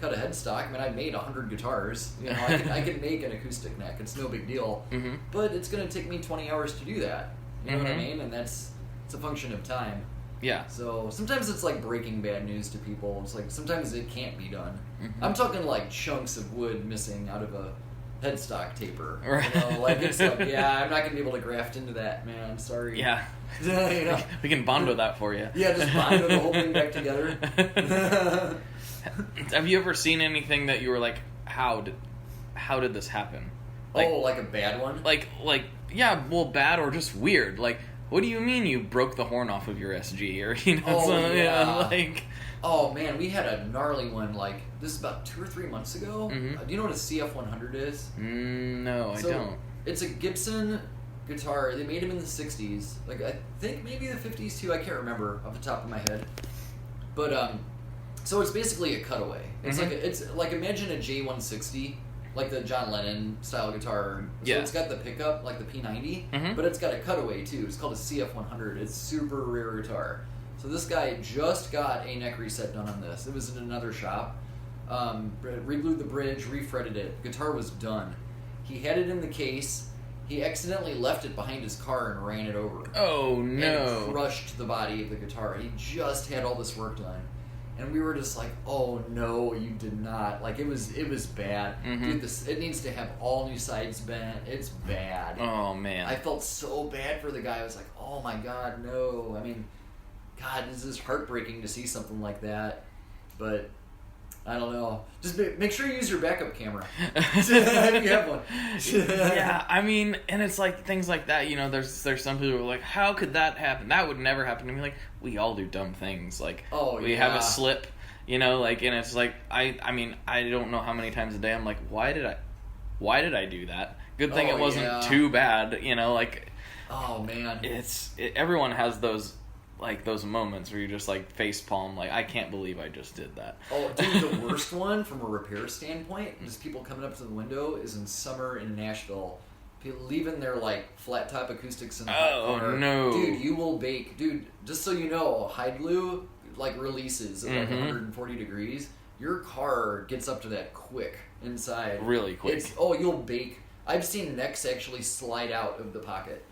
cut a headstock. I mean, I made 100 guitars. I can make an acoustic neck. It's no big deal. But it's going to take me 20 hours to do that. You know what I mean? And it's a function of time. Yeah. So sometimes it's like breaking bad news to people. It's like sometimes it can't be done. I'm talking like chunks of wood missing out of a headstock taper. Right. Like it's like, I'm not going to be able to graft into that, man. I'm sorry. Yeah. We can bond with that for you. Yeah, just bond the whole thing back together. Have you ever seen anything that you were like, how did this happen? Like, like a bad one? Like yeah, well, bad or just weird. Like, what do you mean you broke the horn off of your SG or like? Oh man, we had a gnarly one. Like this is about 2 or 3 months ago. Do you know what a CF100 is? No, I don't. It's a Gibson guitar. They made them in the 60s. Like I think maybe the 50s too. I can't remember off the top of my head. But so it's basically a cutaway. It's like imagine a J160 like the John Lennon style guitar. So Yeah. it's got the pickup, like the P90, Mhm. but it's got a cutaway too. It's called a CF100. It's super rare guitar. So this guy just got a neck reset done on this. It was in another shop. Re-glued the bridge, refretted it. Guitar was done. He had it in the case. He accidentally left it behind his car and ran it over. Oh no! And crushed the body of the guitar. He just had all this work done. And we were just like, oh no, you did not. Like, it was bad. Mhm. Dude, it needs to have all new sides bent. It's bad. Oh man! I felt so bad for the guy. I was like, oh my god, no. I mean, God, this is heartbreaking to see something like that. But, I don't know. Just make sure you use your backup camera. If you have one. Yeah, I mean, and it's like things like that, you know, there's some people who are like, how could that happen? That would never happen to me. Like, we all do dumb things. Like, we have a slip, you know, like, and it's like, I mean, I don't know how many times a day I'm like, why did I do that? Good thing it wasn't too bad, you know, like, oh man. Everyone has those moments where you just like face palm, like, I can't believe I just did that. Oh, dude, the worst one from a repair standpoint, just people coming up to the window, is in summer in Nashville. People leaving their like flat top acoustics in the hot car. No. Dude, you will bake. Dude, just so you know, hide glue like releases at like 140 degrees. Your car gets up to that quick inside. Really quick. You'll bake. I've seen necks actually slide out of the pocket.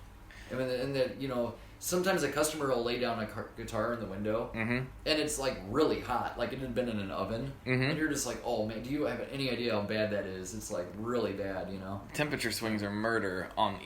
And then, you know, sometimes a customer will lay down a guitar in the window, and it's like really hot, like it had been in an oven, and you're just like, oh man, do you have any idea how bad that is? It's like really bad, you know? Temperature swings are murder on,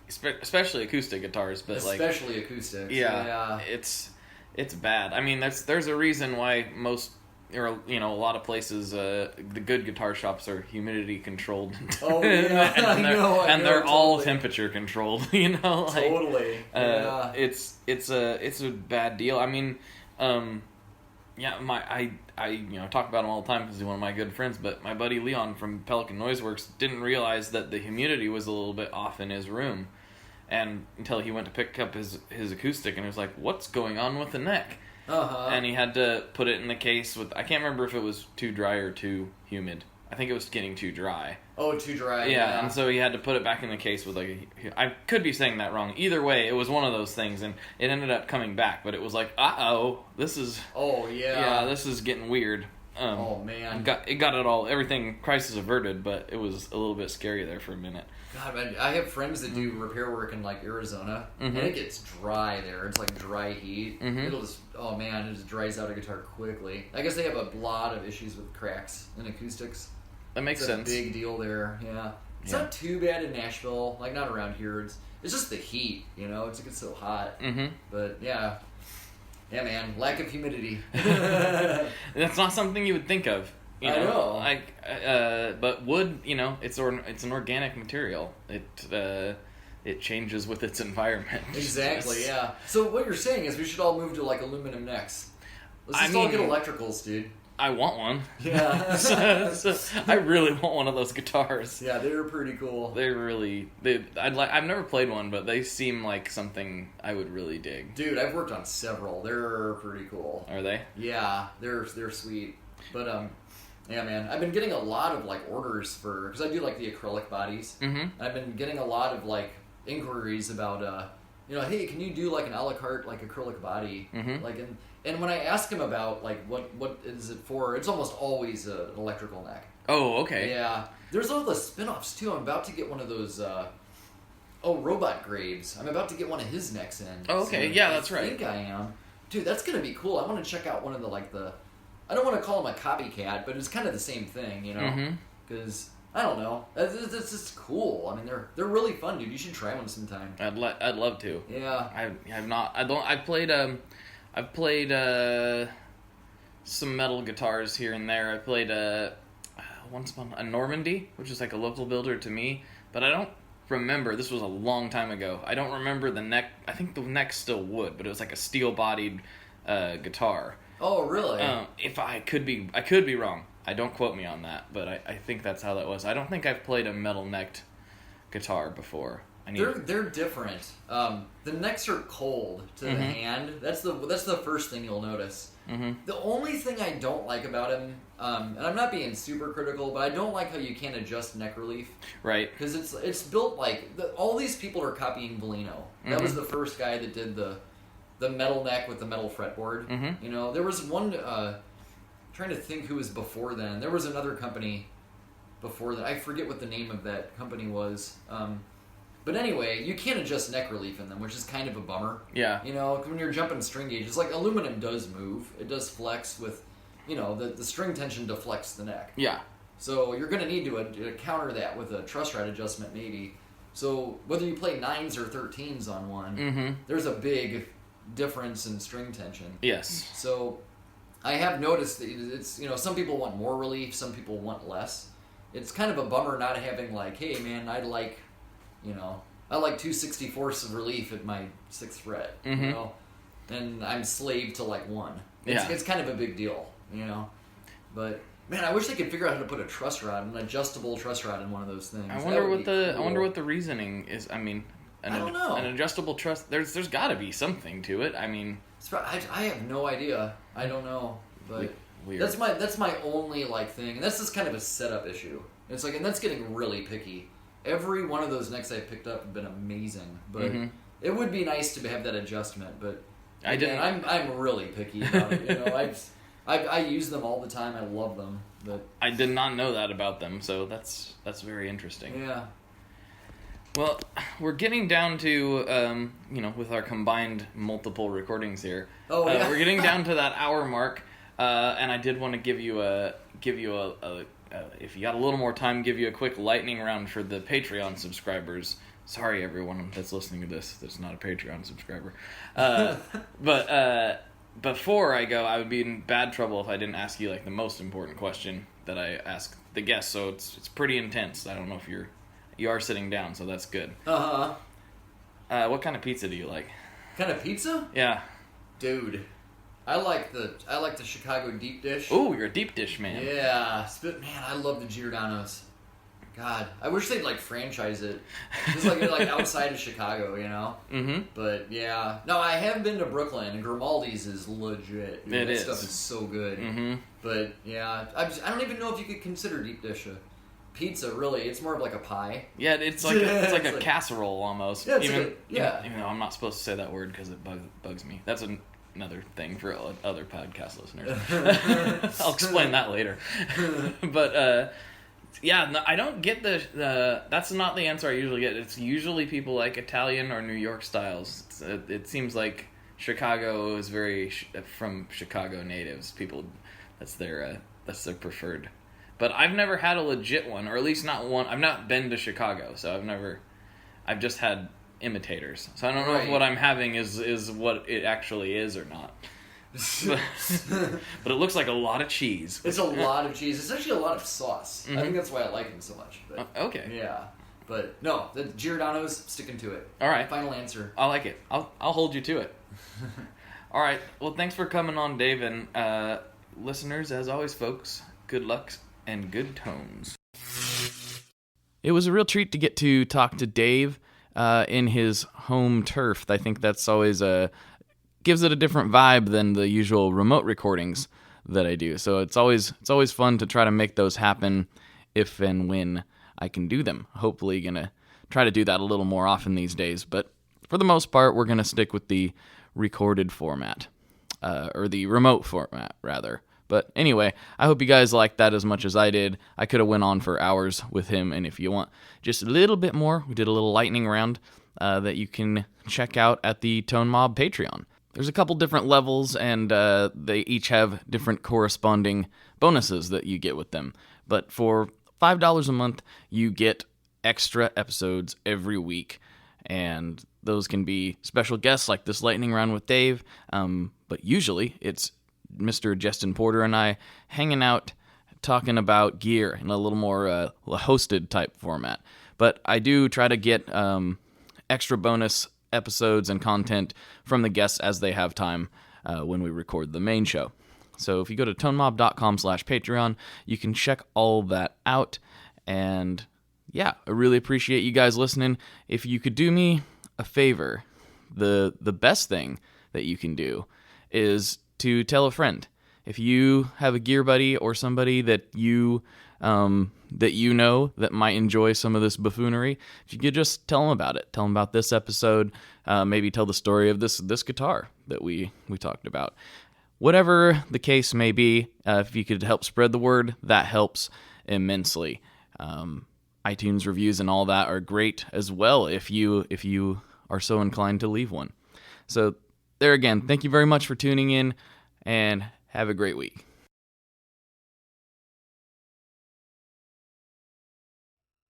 especially acoustic guitars, but especially acoustics. Yeah, it's bad. I mean, there's a reason why most, or you know, a lot of places, the good guitar shops are humidity controlled. Oh yeah, I know, they're totally. all temperature controlled. You know, like, totally. Yeah. It's a bad deal. I mean, yeah, I you know, talk about him all the time because he's one of my good friends. But my buddy Leon from Pelican Noiseworks didn't realize that the humidity was a little bit off in his room, and until he went to pick up his acoustic, and he was like, "What's going on with the neck?" And he had to put it in the case with, I can't remember if it was too dry or too humid. I think it was getting too dry. Oh, too dry. Yeah, and so he had to put it back in the case with I could be saying that wrong. Either way, it was one of those things, and it ended up coming back. But it was like, this is. Oh yeah. Yeah, this is getting weird. Oh man. Everything crisis averted, but it was a little bit scary there for a minute. God, man, I have friends that do repair work in like Arizona, and it gets dry there. It's like dry heat. It'll just, oh man, it just dries out a guitar quickly. I guess they have a lot of issues with cracks in acoustics. That makes sense. It's a big deal there. Yeah, it's not too bad in Nashville. Like not around here. It's just the heat. You know, it gets so hot. But yeah, man, lack of humidity. That's not something you would think of. You know, I know. Like, but wood, you know, it's an organic material. It changes with its environment. Exactly. Yeah. So what you're saying is we should all move to like aluminum necks. Let's just all get electricals, dude. I want one. Yeah. so I really want one of those guitars. Yeah, they're pretty cool. I've never played one, but they seem like something I would really dig. Dude, I've worked on several. They're pretty cool. Are they? Yeah, they're sweet. But yeah, man, I've been getting a lot of like orders because I do like the acrylic bodies. I've been getting a lot of like inquiries about you know, hey, can you do like an a la carte like acrylic body? Like and when I ask him about like what is it for, it's almost always an electrical neck. Oh, okay. Yeah, there's all the spin-offs too. I'm about to get one of those. Robot Graves. I'm about to get one of his necks in. Oh, okay. So Yeah, that's right. I think I am. Dude, that's gonna be cool. I want to check out one of the I don't want to call him a copycat, but it's kind of the same thing, you know? Because I don't know, it's just cool. I mean, they're really fun, dude. You should try one sometime. I'd love to. Yeah. I've not. I've played some metal guitars here and there. I played once upon a Normandy, which is like a local builder to me, but I don't remember. This was a long time ago. I don't remember the neck. I think the neck's still wood, but it was like a steel-bodied guitar. Oh, really? If I could be wrong. I don't quote me on that, but I think that's how that was. I don't think I've played a metal-necked guitar before. They're different. The necks are cold to the hand. That's the first thing you'll notice. The only thing I don't like about him, and I'm not being super critical, but I don't like how you can't adjust neck relief. Right. Because it's built like all these people are copying Volino. That was the first guy that did the metal neck with the metal fretboard. You know, there was one. Trying to think who was before then. There was another company before that. I forget what the name of that company was. But anyway, you can't adjust neck relief in them, which is kind of a bummer. Yeah. You know, when you're jumping string gauges, like aluminum does move. It does flex with, you know, the string tension deflects the neck. Yeah. So you're going to need to counter that with a truss rod adjustment maybe. So whether you play 9s or 13s on one, there's a big difference in string tension. Yes. So I have noticed that it's, you know, some people want more relief, some people want less. It's kind of a bummer not having like, hey man, I like 2/64ths of relief at my 6th fret, you know, and I'm slave to like 1. It's kind of a big deal, you know, but man, I wish they could figure out how to put a truss rod, an adjustable truss rod in one of those things. I wonder what the reasoning is. I mean, I don't know. An adjustable truss. There's got to be something to it. I mean, I have no idea. I don't know, but weird. That's my only like thing, and that's just kind of a setup issue. It's like, and that's getting really picky. Every one of those necks I picked up have been amazing, but it would be nice to have that adjustment. But I'm really picky about it. You know, I use them all the time. I love them, but I did not know that about them. So that's very interesting. Yeah. Well, we're getting down to with our combined multiple recordings here. Oh yeah. We're getting down to that hour mark, and I did want to give you a if you got a little more time, give you a quick lightning round for the Patreon subscribers. Sorry, everyone that's listening to this that's not a Patreon subscriber. But before I go, I would be in bad trouble if I didn't ask you like the most important question that I ask the guests. So it's pretty intense. I don't know if you are sitting down, so that's good. What kind of pizza do you like? Kind of pizza? Yeah, dude. I like the Chicago deep dish. Ooh, you're a deep dish man. Yeah, man, I love the Giordano's. God, I wish they'd like franchise it, just like outside of Chicago, you know. But yeah, no, I have been to Brooklyn, and Grimaldi's is legit. Dude, that stuff is so good. But yeah, I don't even know if you could consider deep dish a pizza. Really, it's more of like a pie. Yeah, it's like a casserole almost. Yeah, even though I'm not supposed to say that word because it bugs me. That's another thing for other podcast listeners. I'll explain that later. But yeah, no, I don't get the that's not the answer I usually get. It's usually people like Italian or New York styles. It seems like Chicago is very from Chicago natives. People, that's their preferred. But I've never had a legit one, or at least not one. I've not been to Chicago, so I've just had imitators. So I don't know if what I'm having is what it actually is or not. But it looks like a lot of cheese. It's a lot of cheese. It's actually a lot of sauce. I think that's why I like them so much. But, okay. Yeah. But no, the Giordano's, sticking to it. All right. Final answer. I like it. I'll hold you to it. All right. Well, thanks for coming on, Dave. And listeners, as always, folks, good luck and good tones. It was a real treat to get to talk to Dave in his home turf. I think that's always gives it a different vibe than the usual remote recordings that I do. So it's always fun to try to make those happen if and when I can do them. Hopefully gonna try to do that a little more often these days, but for the most part we're gonna stick with the recorded format, or the remote format rather. But anyway, I hope you guys liked that as much as I did. I could have went on for hours with him, and if you want just a little bit more, we did a little lightning round that you can check out at the Tone Mob Patreon. There's a couple different levels, and they each have different corresponding bonuses that you get with them. But for $5 a month, you get extra episodes every week, and those can be special guests like this lightning round with Dave, but usually it's Mr. Justin Porter and I hanging out, talking about gear in a little more hosted type format. But I do try to get extra bonus episodes and content from the guests as they have time when we record the main show. So if you go to tonemob.com/Patreon, you can check all that out. And yeah, I really appreciate you guys listening. If you could do me a favor, the best thing that you can do is to tell a friend. If you have a gear buddy or somebody that you know that might enjoy some of this buffoonery, if you could just tell them about it. Tell them about this episode. Maybe tell the story of this guitar that we talked about. Whatever the case may be, if you could help spread the word, that helps immensely. iTunes reviews and all that are great as well if you are so inclined to leave one. So there again, thank you very much for tuning in, and have a great week.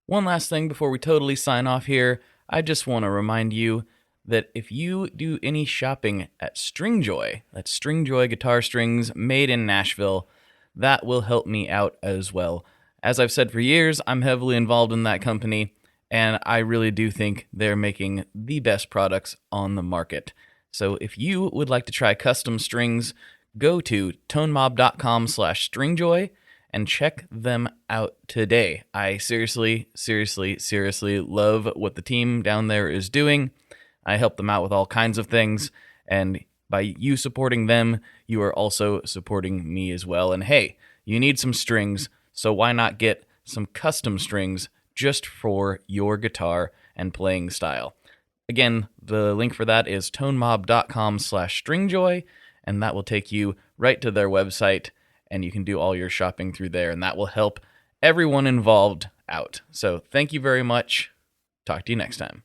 One last thing before we totally sign off here, I just want to remind you that if you do any shopping at Stringjoy, that's Stringjoy guitar strings made in Nashville, that will help me out as well. As I've said for years, I'm heavily involved in that company, and I really do think they're making the best products on the market. So if you would like to try custom strings, go to tonemob.com/stringjoy and check them out today. I seriously love what the team down there is doing. I help them out with all kinds of things, and by you supporting them, you are also supporting me as well. And hey, you need some strings, so why not get some custom strings just for your guitar and playing style? Again, the link for that is tonemob.com/stringjoy, and that will take you right to their website, and you can do all your shopping through there, and that will help everyone involved out. So thank you very much. Talk to you next time.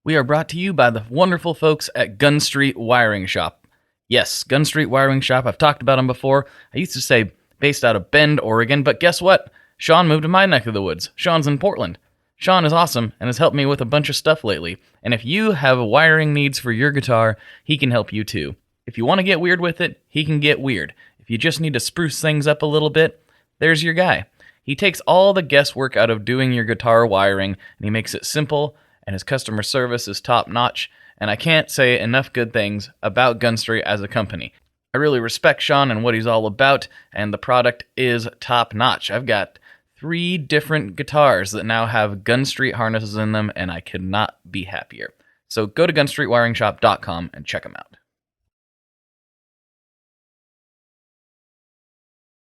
We are brought to you by the wonderful folks at Gun Street Wiring Shop. Yes, Gun Street Wiring Shop. I've talked about them before. I used to say based out of Bend, Oregon, but guess what? Sean moved to my neck of the woods. Sean's in Portland. Sean is awesome and has helped me with a bunch of stuff lately. And if you have wiring needs for your guitar, he can help you too. If you want to get weird with it, he can get weird. If you just need to spruce things up a little bit, there's your guy. He takes all the guesswork out of doing your guitar wiring, and he makes it simple, and his customer service is top-notch, and I can't say enough good things about Gun Street as a company. I really respect Sean and what he's all about, and the product is top-notch. I've got 3 different guitars that now have Gun Street harnesses in them, and I could not be happier. So go to gunstreetwiringshop.com and check them out.